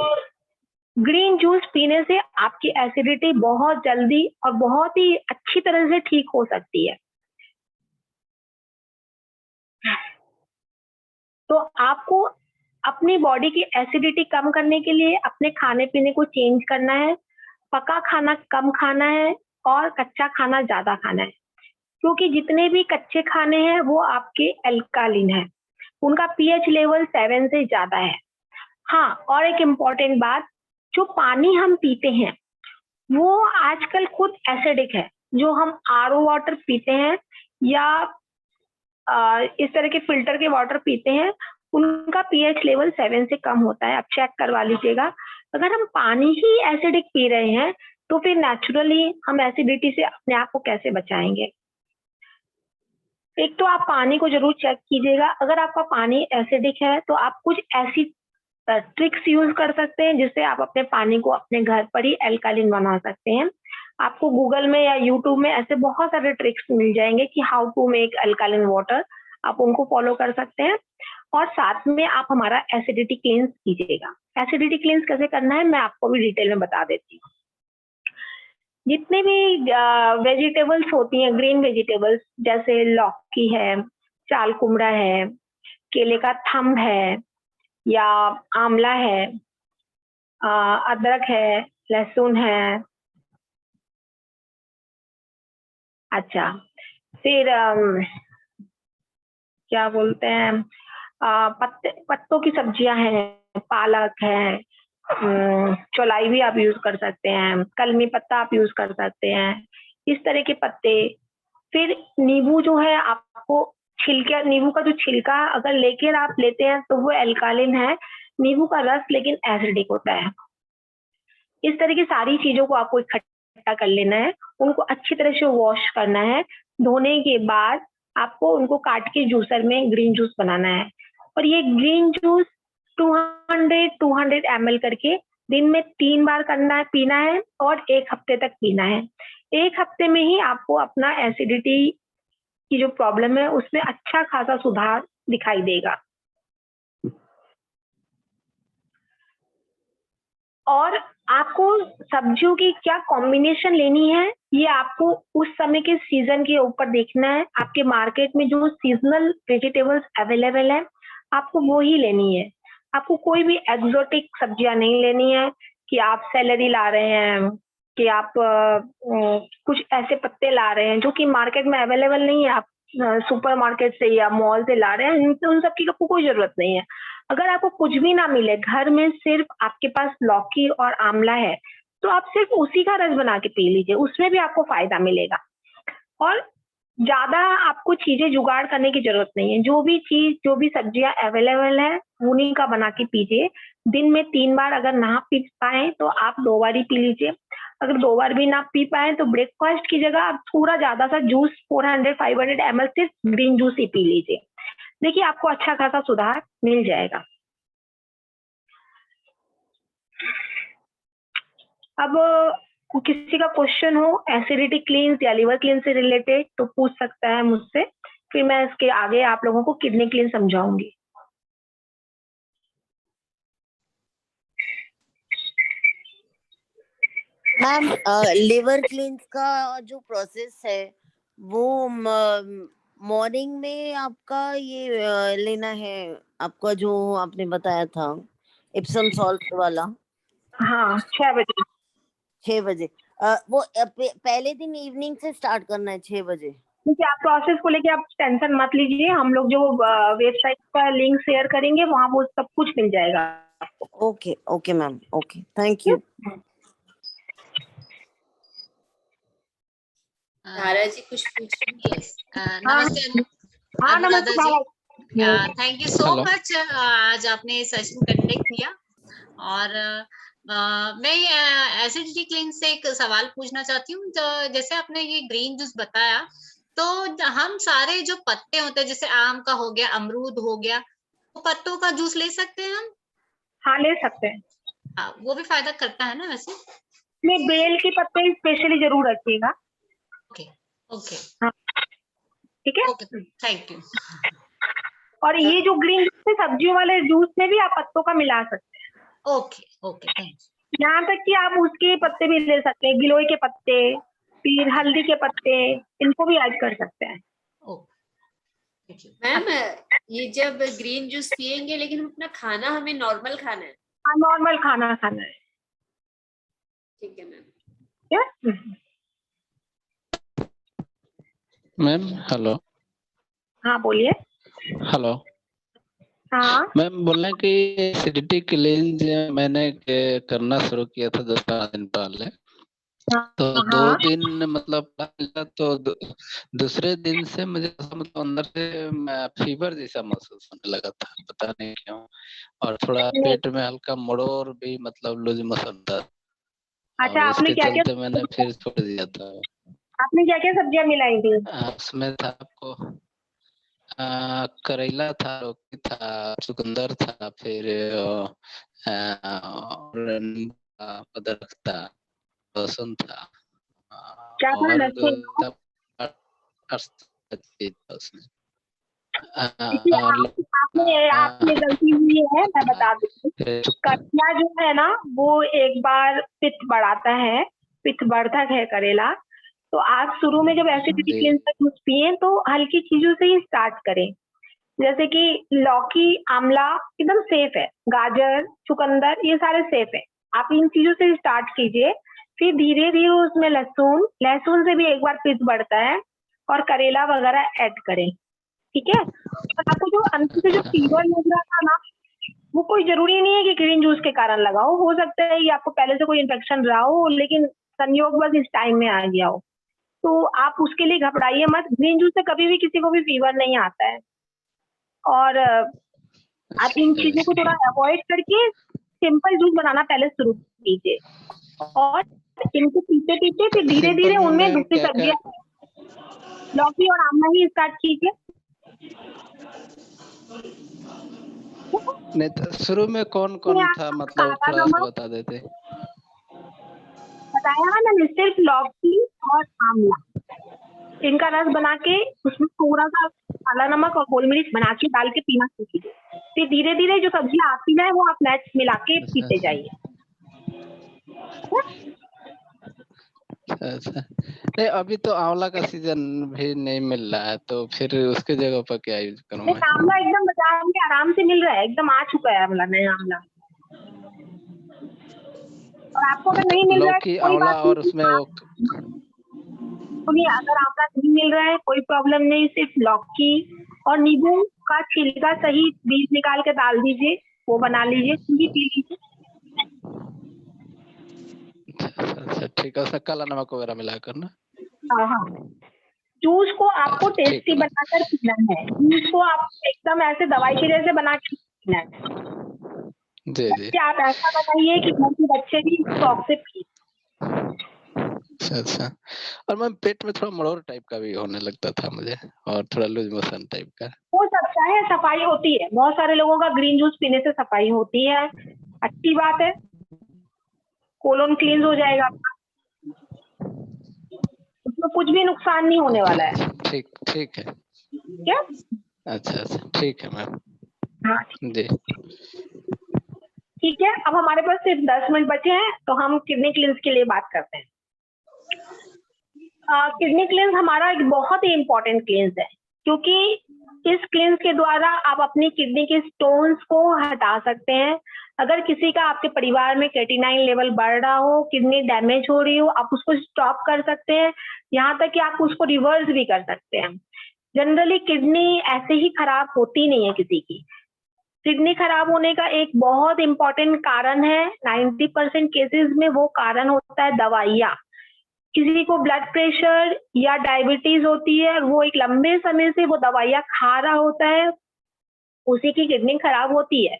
ग्रीन जूस पीने से आपकी एसिडिटी बहुत जल्दी और बहुत ही अच्छी तरह से ठीक हो सकती है। तो आपको अपनी बॉडी की एसिडिटी कम करने के लिए अपने खाने पीने को चेंज करना है, पका खाना कम खाना है और कच्चा खाना ज्यादा खाना है, क्योंकि जितने भी कच्चे खाने हैं वो आपके एल्कालिन है, उनका पीएच लेवल 7 से ज्यादा है। हाँ, और एक इम्पॉर्टेंट बात, जो पानी हम पीते हैं वो आजकल खुद एसिडिक है। जो हम आरओ वाटर पीते हैं या इस तरह के फिल्टर के वाटर पीते हैं, उनका पीएच लेवल 7 से कम होता है, आप चेक करवा लीजिएगा। अगर हम पानी ही एसिडिक पी रहे हैं तो फिर नेचुरली हम एसिडिटी से अपने आप को कैसे बचाएंगे। एक तो आप पानी को जरूर चेक कीजिएगा, अगर आपका पानी एसिडिक है तो आप कुछ ऐसी ट्रिक्स यूज कर सकते हैं जिससे आप अपने पानी को अपने घर पर ही एल्कालिन बना सकते हैं। आपको गूगल में या यूट्यूब में ऐसे बहुत सारे ट्रिक्स मिल जाएंगे कि हाउ टू मेक एल्कालिन वाटर, आप उनको फॉलो कर सकते हैं। और साथ में आप हमारा एसिडिटी क्लींस कीजिएगा। एसिडिटी क्लींस कैसे करना है मैं आपको भी डिटेल में बता देती हूँ। जितने भी वेजिटेबल्स होती हैं, ग्रीन वेजिटेबल्स, जैसे लौकी है, चाल कुमड़ा है, केले का थंब है या आंवला है, अदरक है, लहसुन है, अच्छा फिर क्या बोलते हैं, पत्तों की सब्जियां हैं, पालक है, चौलाई भी आप यूज कर सकते हैं, कलमी पत्ता आप यूज कर सकते हैं, इस तरह के पत्ते। फिर नींबू जो है, आपको छिलका, नींबू का जो छिलका अगर लेकर आप लेते हैं तो वो एल्कालिन है, नींबू का रस लेकिन एसिडिक होता है। इस तरह की सारी चीजों को आपको इकट्ठा कर लेना है, उनको अच्छी तरह से वॉश करना है, धोने के बाद आपको उनको काट के जूसर में ग्रीन जूस बनाना है। और ये ग्रीन जूस 200 ml करके दिन में 3 बार करना है, पीना है, और 1 हफ्ते तक पीना है। 1 हफ्ते में ही आपको अपना एसिडिटी की जो प्रॉब्लम है उसमें अच्छा खासा सुधार दिखाई देगा। और आपको सब्जियों की क्या कॉम्बिनेशन लेनी है ये आपको उस समय के सीजन के ऊपर देखना है। आपके मार्केट में जो सीजनल वेजिटेबल्स अवेलेबल है आपको वो ही लेनी है। आपको कोई भी एक्सोटिक सब्जियां नहीं लेनी है कि आप सेलरी ला रहे हैं, कि आप कुछ ऐसे पत्ते ला रहे हैं जो कि मार्केट में अवेलेबल नहीं है, आप सुपर मार्केट से या मॉल से ला रहे हैं, उन सब की आपको कोई जरूरत नहीं है। अगर आपको कुछ भी ना मिले, घर में सिर्फ आपके पास लौकी और आंवला है, तो आप सिर्फ उसी का रस बना के पी लीजिए, उसमें भी आपको फायदा मिलेगा। और ज्यादा आपको चीजें जुगाड़ करने की जरूरत नहीं है, जो भी सब्जियां अवेलेबल है उन्हीं का बना के पीजिए। दिन में 3 बार अगर ना पी पाए तो आप 2 बार ही पी लीजिए। अगर 2 बार भी ना पी पाए तो ब्रेकफास्ट की जगह आप थोड़ा ज्यादा सा जूस 400-500 ml सिर्फ ग्रीन जूस ही पी लीजिए। देखिए आपको अच्छा खासा सुधार मिल जाएगा। अब किसी का क्वेश्चन हो एसिडिटी क्लींस या लिवर क्लींस से रिलेटेड तो पूछ सकता है मुझसे, फिर मैं इसके आगे आप लोगों को किडनी क्लींस समझाऊंगी। मैम लिवर क्लींस का जो प्रोसेस है वो मॉर्निंग में आपका ये लेना है, आपका जो आपने बताया था इप्सम सॉल्ट वाला। हाँ 6 बजे। 6 बजे वो पहले दिन इवनिंग से स्टार्ट करना है 6 बजे। ठीक है, आप प्रोसेस को लेके आप टेंशन मत लीजिए, हम लोग जो वेबसाइट का लिंक शेयर करेंगे वहाँ वो सब कुछ मिल जाएगा। Okay okay ma'am, okay thank you. धारा जी कुछ पूछेंगे? नमस्ते हाँ अनुराधा जी, नमस्ते। थैंक यू सो मच, आज आपने सेशन कंडक्ट किया। और मैं एसिडिटी क्लींस से एक सवाल पूछना चाहती हूँ। जैसे आपने ये ग्रीन जूस बताया, तो हम सारे जो पत्ते होते हैं, जैसे आम का हो गया, अमरूद हो गया, तो पत्तों का जूस ले सकते हैं हम? हाँ ले सकते हैं। हाँ, वो भी फायदा करता है ना वैसे? में बेल के पत्ते स्पेशली जरूर रखिएगा। ओके ओके हाँ ठीक है, ओके, थैंक यू। और ये जो ग्रीन जूस है सब्जियों वाले जूस में भी आप पत्तों का मिला सकते हैं। Okay okay, thank you. यहाँ तक कि आप उसके पत्ते भी ले सकते हैं, गिलोय के पत्ते, फिर हल्दी के पत्ते, इनको भी ऐड कर सकते हैं। मैम ये जब ग्रीन जूस पियेंगे लेकिन हम अपना खाना हमें नॉर्मल खाना है? हाँ नॉर्मल खाना खाना है। ठीक है मैम। Ma'am hello. हाँ बोलिए। हेलो हाँ मैम, बोल रहे हैं कि एसिडिटी क्लींस मैंने करना शुरू किया था 10-12 दिन पहले। तो 2 दिन मतलब तो दूसरे दिन से मुझे मतलब अंदर से फीवर जैसा महसूस होने लगा था, पता नहीं क्यों। और थोड़ा पेट में हल्का मड़ोर भी, मतलब लूज मोशन था। अच्छा, और आपने इसके क्या चलते मैंने फिर छोड़ दिया था। आपने क्या क्या सब्जियां मिलाई थी? उसमें था आपको करेला था, लौकी था, चुकंदर था, फिर अदरक था, लहसुन था, क्या था? और लहसुन? उसमें आपने गलती हुई है, मैं बता देती हूँ। करेला जो है ना वो एक बार पित्त बढ़ाता है, पित्त वर्धक है करेला। तो आप शुरू में जब एसिडिटी क्लींस का जूस पिए तो हल्की चीजों से ही स्टार्ट करें, जैसे कि लौकी, आंवला एकदम सेफ है, गाजर, चुकंदर ये सारे सेफ है। आप इन चीजों से स्टार्ट कीजिए, फिर धीरे धीरे उसमें लहसुन से भी एक बार पित्त बढ़ता है, और करेला वगैरह ऐड करें। ठीक है। और आपको जो अंदर से जो फीवर लग रहा था ना, वो कोई जरूरी नहीं है कि ग्रीन जूस के कारण लगाओ, हो सकता है कि आपको पहले से कोई इन्फेक्शन रहा हो, लेकिन संयोग बस इस टाइम में आ गया हो, तो आप उसके लिए घबराइए मत। ग्रीन जूस से कभी भी किसी को भी फीवर नहीं आता है। और आप इन चीजों को थोड़ा अवॉइड करके सिंपल जूस बनाना पहले शुरू कीजिए, और इनको पीते पीते फिर धीरे धीरे उनमें दूसरी सब्जियां, लौकी और आंवला ही स्टार्ट कीजिए। नहीं तो शुरू में कौन कौन था, मतलब थोड़ा बता देते। बताया ना मैंने, सिर्फ लौकी और आंवला, इनका रस बना के उसमें थोड़ा सा काला नमक और गोल मिर्च बना के डाल के पीना सीखिए। फिर धीरे धीरे जो सब्जियां आती है वो आप नेक्स्ट मिला के पीते जाइए। अच्छा, नहीं अभी तो आंवला का सीजन भी नहीं मिल रहा है, तो फिर उसके जगह पर क्या यूज करूं मैं? आंवला एकदम बाजार में आराम से मिल रहा है, एकदम आ चुका है आंवला, नया आंवला। और आपको अगर नहीं मिल रहा है लौकी, कोई आंवला बात और नहीं। उसमें वो सुनिए, अगर आंवला नहीं मिल रहा है कोई प्रॉब्लम नहीं, सिर्फ लौकी और नींबू का छिलका सही बीज निकाल के डाल दीजिए, वो बना लीजिए, सूंघी पी लीजिए। अच्छा ठीक है, उसमें काला नमक वगैरह मिलाकर ना। हाँ, जूस को आपको अच्छा, ठीक टेस्टी है। बनाकर पीना है, जूस को आप एकदम ऐसे दवाई के जैसे बना के पीना है। जी जी। कि आप ऐसा बनाइए कि घर के बच्चे भी शौक से पिए। अच्छा। और मैम पेट में थोड़ा मड़ोर टाइप का भी होने लगता था मुझे, और थोड़ा लूज मोशन टाइप का। हो सकता है, सफाई होती है, बहुत सारे लोगों का ग्रीन जूस पीने से सफाई होती है, अच्छी बात है, कोलोन क्लींस हो जाएगा आपका, उसमें कुछ भी नुकसान नहीं होने वाला है। ठीक ठीक है। क्या? अच्छा, ठीक है मैम। हाँ जी ठीक है, अब हमारे पास सिर्फ 10 मिनट बचे हैं, तो हम किडनी क्लींस के लिए बात करते हैं। किडनी क्लींस हमारा एक बहुत ही इम्पोर्टेंट क्लींस है, क्योंकि इस क्लींस के द्वारा आप अपनी किडनी के स्टोन्स को हटा सकते हैं। अगर किसी का आपके परिवार में क्रेटिनाइन लेवल बढ़ रहा हो, किडनी डैमेज हो रही हो, आप उसको स्टॉप कर सकते हैं, यहाँ तक कि आप उसको रिवर्स भी कर सकते हैं। जनरली किडनी ऐसे ही खराब होती नहीं है किसी की। किडनी खराब होने का एक बहुत इंपॉर्टेंट कारण है, 90% केसेस में वो कारण होता है दवाइयाँ। किसी को ब्लड प्रेशर या डायबिटीज होती है और वो एक लंबे समय से वो दवाइयाँ खा रहा होता है, उसी की किडनी खराब होती है।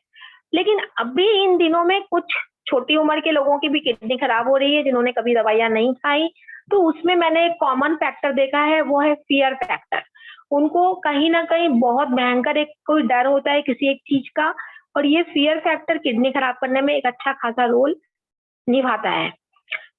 लेकिन अभी इन दिनों में कुछ छोटी उम्र के लोगों की भी किडनी खराब हो रही है, जिन्होंने कभी दवाइयाँ नहीं खाई। तो उसमें मैंने एक कॉमन फैक्टर देखा है, वो है फियर फैक्टर। उनको कहीं ना कहीं बहुत भयंकर एक कोई डर होता है किसी एक चीज का, और ये फियर फैक्टर किडनी खराब करने में एक अच्छा खासा रोल निभाता है।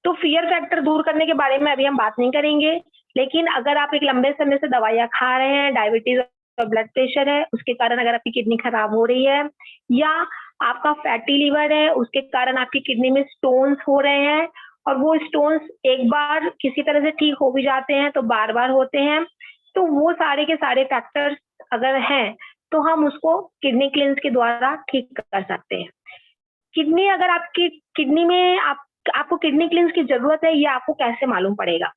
तो फियर फैक्टर दूर करने के बारे में अभी हम बात नहीं करेंगे, लेकिन अगर आप एक लंबे समय से दवाइयाँ खा रहे हैं, डायबिटीज और ब्लड प्रेशर है, उसके कारण अगर आपकी किडनी खराब हो रही है, या आपका फैटी लीवर है, उसके कारण आपकी किडनी में स्टोन्स हो रहे हैं, और वो स्टोन्स एक बार किसी तरह से ठीक हो भी जाते हैं तो बार बार होते हैं, तो वो सारे के सारे फैक्टर्स अगर हैं तो हम उसको किडनी क्लींस के द्वारा ठीक कर सकते हैं। किडनी अगर आपकी किडनी में आपको किडनी क्लींस की जरूरत है, ये आपको कैसे मालूम पड़ेगा?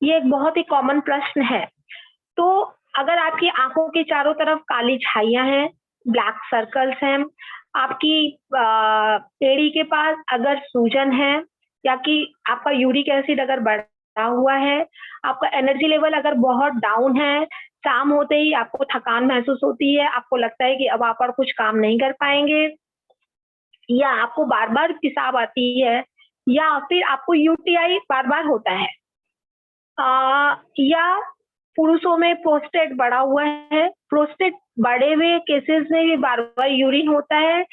ये एक बहुत ही कॉमन प्रश्न है। तो अगर आपकी आंखों के चारों तरफ काली छाइयां हैं, ब्लैक सर्कल्स हैं, आपकी एड़ी के पास अगर सूजन है, या कि आपका यूरिक एसिड अगर बढ़ा हुआ है, आपका एनर्जी लेवल अगर बहुत डाउन है, शाम होते ही आपको थकान महसूस होती है, आपको लगता है कि अब आप और कुछ काम नहीं कर पाएंगे, या आपको बार बार पेशाब आती है, या फिर आपको यूटीआई बार बार होता है, या पुरुषों में प्रोस्टेट बढ़ा हुआ है, प्रोस्टेट बढ़े हुए केसेस में भी बार बार यूरिन होता है,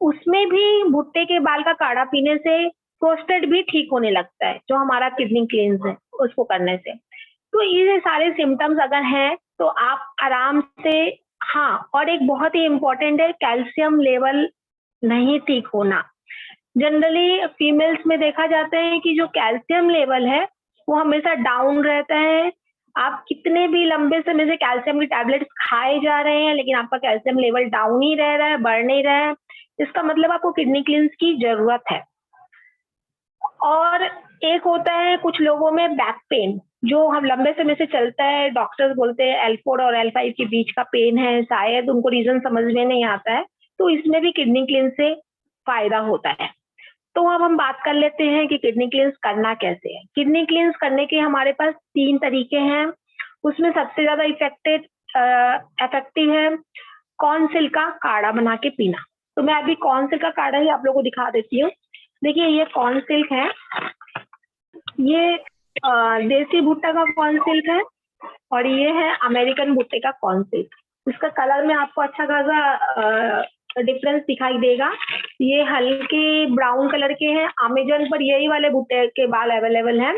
उसमें भी भुट्टे के बाल का काढ़ा पीने से प्रोस्टेट भी ठीक होने लगता है, जो हमारा किडनी क्लींस है उसको करने से। तो ये सारे सिम्टम्स अगर हैं तो आप आराम से, हाँ, और एक बहुत ही इम्पोर्टेंट है कैल्शियम लेवल नहीं ठीक होना। जनरली फीमेल्स में देखा जाता है कि जो कैल्शियम लेवल है वो हमेशा डाउन रहता है। आप कितने भी लंबे समय से कैल्शियम की टैबलेट्स खाए जा रहे हैं, लेकिन आपका कैल्शियम लेवल डाउन ही रह रहा है, बढ़ नहीं रहा है, इसका मतलब आपको किडनी क्लींस की जरूरत है। और एक होता है कुछ लोगों में बैक पेन, जो हम लंबे समय से चलता है, डॉक्टर्स बोलते हैं L4 और L5 के बीच का पेन है, शायद उनको रीजन समझ में नहीं आता है, तो इसमें भी किडनी क्लींस से फायदा होता है। तो अब हम बात कर लेते हैं कि किडनी क्लींस करना कैसे है। किडनी क्लींस करने के हमारे पास 3 तरीके हैं, उसमें सबसे ज्यादा इफेक्टिव है कॉर्नसिल का काढ़ा बना के पीना। तो मैं अभी कॉर्नसिल का काढ़ा ही आप लोगों को दिखा देती हूँ। देखिए ये कॉर्नसिल्क है, ये देसी भुट्टा का कॉर्नसिल्क है, और ये है अमेरिकन भुट्टे का कॉर्नसिल्क। इसका कलर में आपको अच्छा खासा डिफरेंस दिखाई देगा। ये हल्के ब्राउन कलर के हैं, अमेजन पर यही वाले भुट्टे के बाल अवेलेबल हैं,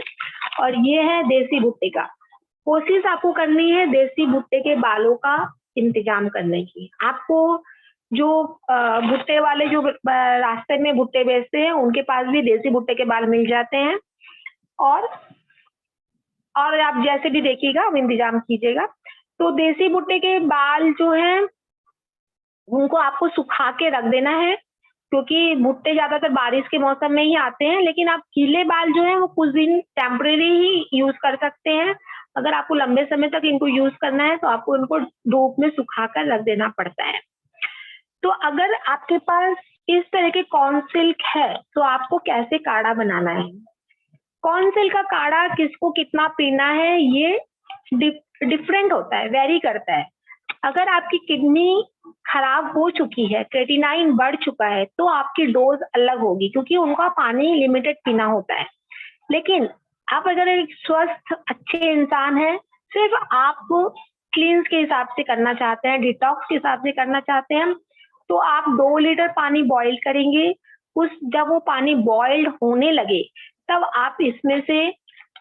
और ये है देसी भुट्टे का। कोशिश आपको करनी है देसी भुट्टे के बालों का इंतजाम करने की। आपको जो भुट्टे वाले जो रास्ते में भुट्टे बेचते हैं उनके पास भी देसी भुट्टे के बाल मिल जाते हैं, और आप जैसे भी देखिएगा आप इंतजाम कीजिएगा। तो देसी भुट्टे के बाल जो हैं उनको आपको सुखा के रख देना है, क्योंकि भुट्टे ज्यादातर बारिश के मौसम में ही आते हैं, लेकिन आप गीले बाल जो है वो कुछ दिन टेम्परेरी ही यूज कर सकते हैं। अगर आपको लंबे समय तक इनको यूज करना है तो आपको इनको धूप में सुखाकर रख देना पड़ता है। तो अगर आपके पास इस तरह के कॉर्न सिल्क है तो आपको कैसे काढ़ा बनाना है। कॉर्न सिल्क का काढ़ा किसको कितना पीना है ये डिफरेंट होता है, वेरी करता है। अगर आपकी किडनी खराब हो चुकी है, क्रेटिनाइन बढ़ चुका है, तो आपकी डोज अलग होगी, क्योंकि उनका पानी लिमिटेड पीना होता है। लेकिन आप अगर एक स्वस्थ अच्छे इंसान हैं, सिर्फ आप क्लींस के हिसाब से करना चाहते हैं, डिटॉक्स के हिसाब से करना चाहते हैं, तो आप 2 लीटर पानी बॉईल करेंगे। जब वो पानी बॉइल्ड होने लगे तब आप इसमें से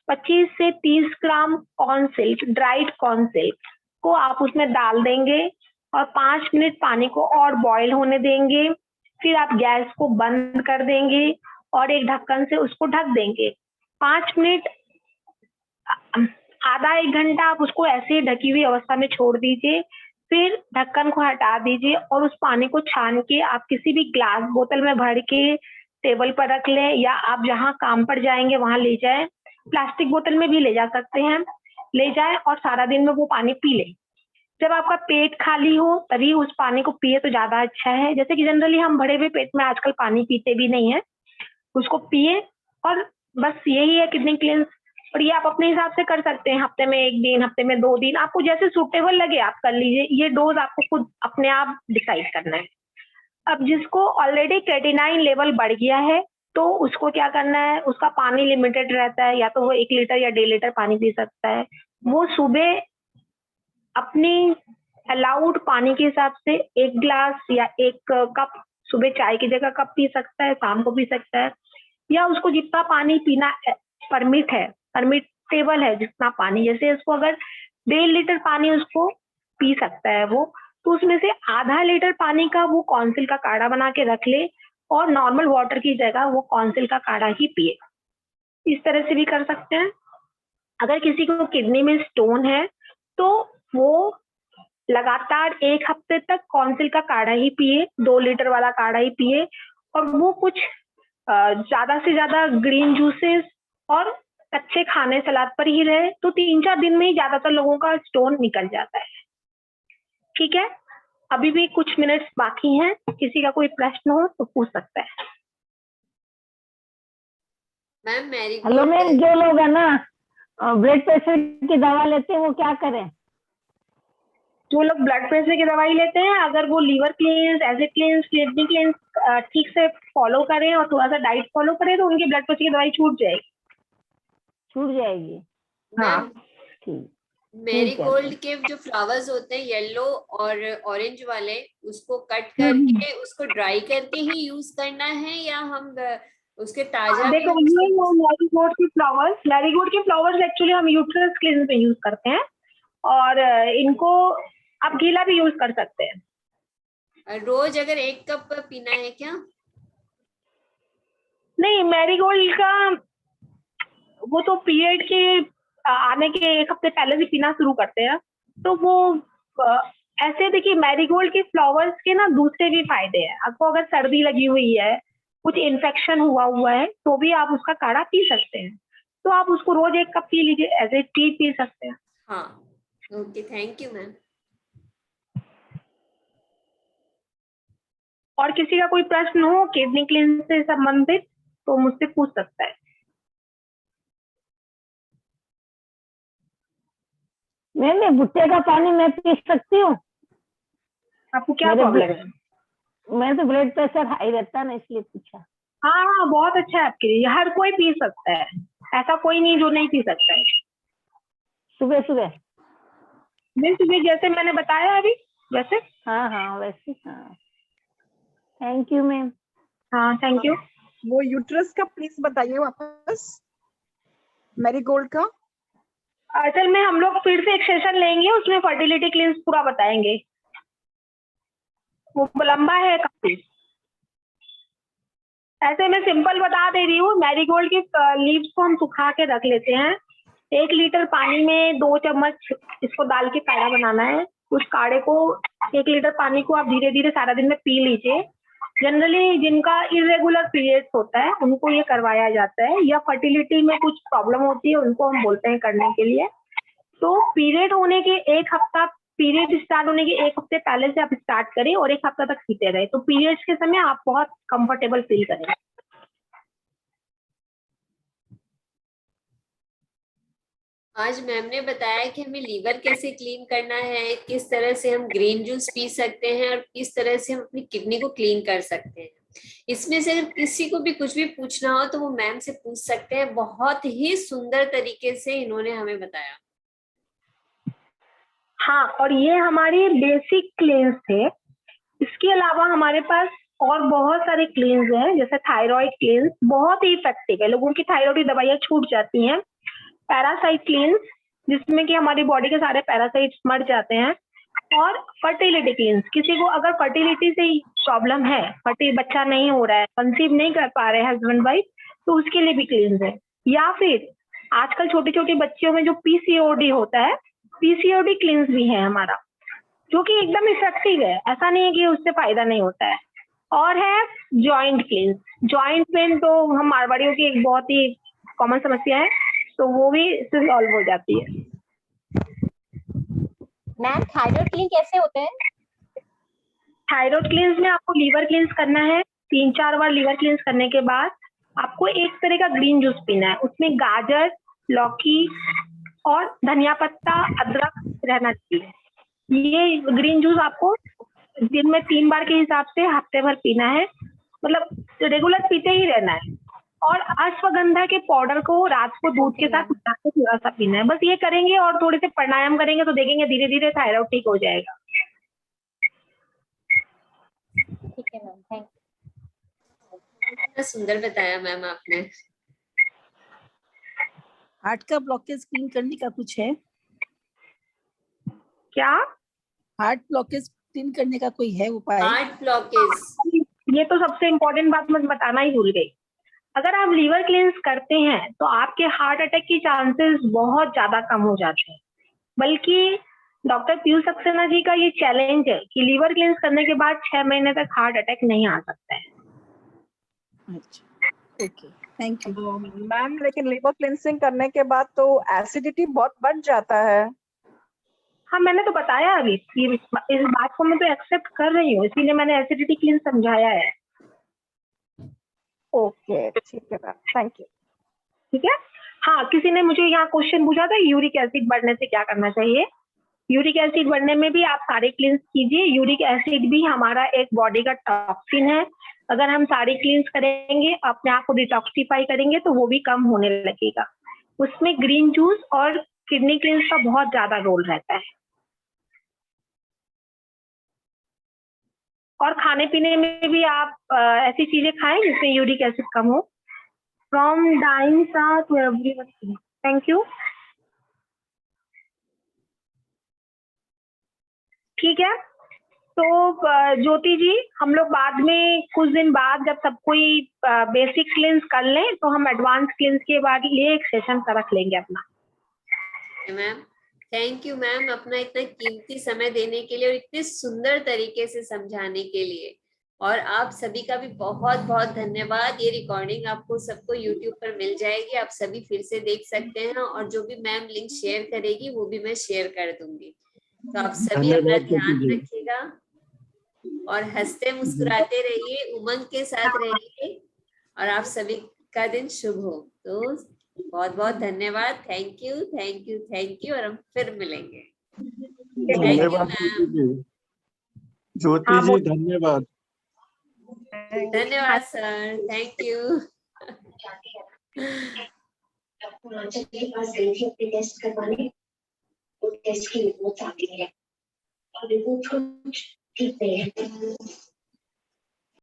25 से 30 gram corn silk, dried corn silk को आप उसमें डाल देंगे और 5 मिनट पानी को और बॉईल होने देंगे। फिर आप गैस को बंद कर देंगे और एक ढक्कन से उसको ढक देंगे। 5 मिनट, आधा 1 घंटा आप उसको ऐसे ही ढकी हुई अवस्था में छोड़ दीजिए। फिर ढक्कन को हटा दीजिए और उस पानी को छान के आप किसी भी ग्लास बोतल में भर के टेबल पर रख लें, या आप जहाँ काम पर जाएंगे वहां ले जाएं। प्लास्टिक बोतल में भी ले जा सकते हैं, ले जाएं और सारा दिन में वो पानी पी लें। जब आपका पेट खाली हो तभी उस पानी को पिए तो ज्यादा अच्छा है। जैसे कि जनरली हम भरे हुए पेट में आजकल पानी पीते भी नहीं है, उसको पिए। और बस यही है किडनी क्लींस। और ये आप अपने हिसाब से कर सकते हैं, हफ्ते में 1 दिन, हफ्ते में 2 दिन, आपको जैसे सूटेबल लगे आप कर लीजिए। ये डोज आपको खुद अपने आप डिसाइड करना है। अब जिसको ऑलरेडी क्रेटिनाइन लेवल बढ़ गया है तो उसको क्या करना है, उसका पानी लिमिटेड रहता है, या तो वो 1 लीटर या 1.5 लीटर पानी पी सकता है। वो सुबह अपनी अलाउड पानी के हिसाब से 1 ग्लास या 1 कप, सुबह चाय की जगह कप पी सकता है, शाम को पी सकता है, या उसको जितना पानी पीना परमिटेबल है जितना पानी, जैसे उसको अगर 1.5 लीटर पानी उसको पी सकता है वो, तो उसमें से आधा लीटर पानी का वो कॉर्न सिल्क का काढ़ा बना के रख ले और नॉर्मल वाटर की जगह वो कॉर्न सिल्क का काढ़ा ही पिए। इस तरह से भी कर सकते हैं। अगर किसी को किडनी में स्टोन है तो वो लगातार 1 हफ्ते तक कॉर्न सिल्क का काढ़ा ही पिए, 2 लीटर वाला काढ़ा ही पिए, और वो कुछ ज्यादा से ज्यादा ग्रीन जूसेस और कच्चे खाने सलाद पर ही रहे, तो 3-4 दिन में ही ज्यादातर लोगों का स्टोन निकल जाता है। ठीक है, अभी भी कुछ मिनट्स बाकी हैं, किसी का कोई प्रश्न हो तो पूछ सकता है। मैम मेरी हेलो मैम, जो लोग है ना ब्लड प्रेशर की दवा लेते हैं वो क्या करें। जो लोग ब्लड प्रेशर की दवाई लेते हैं, अगर वो liver cleanse, acid cleanse, kidney cleanse ठीक से फॉलो करें और थोड़ा सा डाइट फॉलो करें तो उनकी ब्लड प्रेशर की दवाई छूट जाएगी। हाँ ठीक। मैरीगोल्ड के जो फ्लावर्स होते हैं येलो और ऑरेंज वाले, उसको कट करके उसको ड्राई करके ही यूज करना है या हम उसके ताजा? देखो ये मैरीगोल्ड के फ्लावर्स एक्चुअली हम यूट्रस क्लींस में यूज करते हैं, और इनको आप गीला भी यूज कर सकते हैं। रोज अगर 1 कप पीना है क्या? नहीं, मैरीगोल्ड का वो तो पीरियड के आने के 1 हफ्ते पहले से पीना शुरू करते हैं, तो वो ऐसे देखिए मैरीगोल्ड के फ्लावर्स के ना दूसरे भी फायदे हैं। आपको अगर सर्दी लगी हुई है, कुछ इन्फेक्शन हुआ है, तो भी आप उसका काढ़ा पी सकते हैं। तो आप उसको रोज 1 कप पी लीजिए, एज टी पी सकते हैं। हाँ ओके, थैंक यू मैम। और किसी का कोई प्रश्न हो किडनी क्लींस से संबंधित तो मुझसे पूछ सकता है। मैम भुट्टे का पानी मैं पी सकती हूँ? आपको क्या प्रॉब्लम है? मैं तो ब्लड प्रेशर हाई रहता है ना, इसलिए पूछा। हाँ, बहुत अच्छा है आपके लिए, हर कोई पी सकता है, ऐसा कोई नहीं जो नहीं पी सकता है। सुबह सुबह जैसे मैंने बताया अभी वैसे। हाँ वैसे। हाँ थैंक यू मैम। हाँ थैंक यू। वो यूट्रस का प्लीज बताइए वापस, मैरीगोल्ड का। असल में हम लोग फिर से एक सेशन लेंगे, उसमें फर्टिलिटी क्लींस पूरा बताएंगे, वो लंबा है काफी। ऐसे मैं सिंपल बता दे रही हूँ। मैरीगोल्ड के लीव्स को हम सुखा के रख लेते हैं, 1 लीटर पानी में 2 चम्मच इसको डाल के काढ़ा बनाना है। उस काढ़े को 1 लीटर पानी को आप धीरे धीरे सारा दिन में पी लीजिए। जनरली जिनका इरेगुलर पीरियड्स होता है उनको ये करवाया जाता है, या फर्टिलिटी में कुछ प्रॉब्लम होती है उनको हम बोलते हैं करने के लिए। तो पीरियड होने के एक हफ्ता, पीरियड स्टार्ट होने के एक हफ्ते पहले से आप स्टार्ट करें और एक हफ्ता तक पीते रहे, तो पीरियड्स के समय आप बहुत कंफर्टेबल फील करेंगे। आज मैम ने बताया कि हमें लीवर कैसे क्लीन करना है, किस तरह से हम ग्रीन जूस पी सकते हैं और किस तरह से हम अपनी किडनी को क्लीन कर सकते हैं। इसमें से अगर किसी को भी कुछ भी पूछना हो तो वो मैम से पूछ सकते हैं। बहुत ही सुंदर तरीके से इन्होंने हमें बताया। हाँ, और ये हमारी बेसिक क्लींस थे। इसके अलावा हमारे पास और बहुत सारे क्लींस हैं, जैसे थायराइड क्लींस बहुत ही इफेक्टिव है, लोगों की थायराइड की दवाइयाँ छूट जाती हैं। पैरासाइट क्लींस, जिसमें कि हमारी बॉडी के सारे पैरासाइट्स मर जाते हैं। और फर्टिलिटी क्लींस, किसी को अगर फर्टिलिटी से प्रॉब्लम है, बच्चा नहीं हो रहा है, कंसीव नहीं कर पा रहे हस्बैंड वाइफ, तो उसके लिए भी क्लींस है। या फिर आजकल छोटी छोटी बच्चियों में जो पीसीओडी होता है, पीसीओडी क्लींस भी है हमारा, जो कि एकदम इफेक्टिव है, ऐसा नहीं है कि उससे फायदा नहीं होता है। और है जॉइंट क्लींस। जॉइंट पेन तो हम मारवाड़ियों की एक बहुत ही कॉमन समस्या है, तो वो भी इससे सॉल्व हो जाती है। मैम थायराइड क्लीन कैसे होते हैं? थायराइड क्लींस में आपको लीवर क्लींस करना है। 3-4 बार लीवर क्लींस करने के बाद आपको एक तरह का ग्रीन जूस पीना है। उसमें गाजर, लौकी और धनिया पत्ता, अदरक रहना चाहिए। ये ग्रीन जूस आपको दिन में 3 बार के हिसाब से हफ्ते भर पीना है, मतलब रेगुलर पीते ही रहना है। और अश्वगंधा के पाउडर को रात को दूध के साथ मिला के थोड़ा सा पीना है। बस ये करेंगे और थोड़े से प्राणायाम करेंगे तो देखेंगे धीरे धीरे थायराइड ठीक हो जाएगा। ठीक है मैम, थैंक यू। इतना सुंदर बताया मैम आपने। हार्ट का ब्लॉकेज क्लीन करने का कुछ है क्या? हार्ट ब्लॉकेज क्लीन करने का कोई है उपाय? हार्ट ब्लॉकेज, ये तो सबसे इम्पोर्टेंट बात मैं बताना ही भूल गई। अगर आप लीवर क्लींस करते हैं तो आपके हार्ट अटैक की चांसेस बहुत ज्यादा कम हो जाते हैं। बल्कि डॉक्टर पीयूष सक्सेना जी का ये चैलेंज है कि लीवर क्लींस करने के बाद 6 महीने तक हार्ट अटैक नहीं आ सकता है। अच्छा, ओके, थैंक यू। मैम लेकिन लिवर क्लिनसिंग करने के बाद तो एसिडिटी बहुत बढ़ जाता है। हाँ, मैंने तो बताया अभी कि इस बात को मैं तो एक्सेप्ट कर रही हूँ, इसीलिए मैंने एसिडिटी क्लीन समझाया है। ओके, ठीक है मैम, थैंक यू। ठीक है। हाँ, किसी ने मुझे यहाँ क्वेश्चन पूछा था यूरिक एसिड बढ़ने से क्या करना चाहिए। यूरिक एसिड बढ़ने में भी आप सारे क्लींस कीजिए। यूरिक एसिड भी हमारा एक बॉडी का टॉक्सिन है। अगर हम सारे क्लींस करेंगे, अपने आप को डिटॉक्सिफाई करेंगे, तो वो भी कम होने लगेगा। उसमें ग्रीन जूस और किडनी क्लींस का बहुत ज्यादा रोल रहता है। और खाने पीने में भी आप ऐसी चीजें खाएं जिसमें यूरिक एसिड कम हो। From Dainsa to everyone, thank you. ठीक है, तो ज्योति जी, हम लोग बाद में कुछ दिन बाद जब सब कोई बेसिक क्लींस कर लें तो हम एडवांस क्लींस के बाद लिए एक सेशन का रख लेंगे अपना। मैम थैंक यू मैम, अपना इतना कीमती समय देने के लिए और इतने सुंदर तरीके से समझाने के लिए। और आप सभी का भी बहुत बहुत धन्यवाद। ये रिकॉर्डिंग आपको सबको YouTube पर मिल जाएगी, आप सभी फिर से देख सकते हैं। और जो भी मैम लिंक शेयर करेगी वो भी मैं शेयर कर दूंगी। तो आप सभी अपना ध्यान रखिएगा और हंसते मुस्कुराते रहिए, उमंग के साथ रहिए और आप सभी का दिन शुभ हो। तो बहुत बहुत धन्यवाद। Thank you thank you thank you. और हम फिर मिलेंगे। धन्यवाद ज्योति जी, धन्यवाद। धन्यवाद सर, थैंक यू। टेस्ट करवाने, टेस्ट की रिपोर्ट आती है और रिपोर्ट ठीक नहीं है।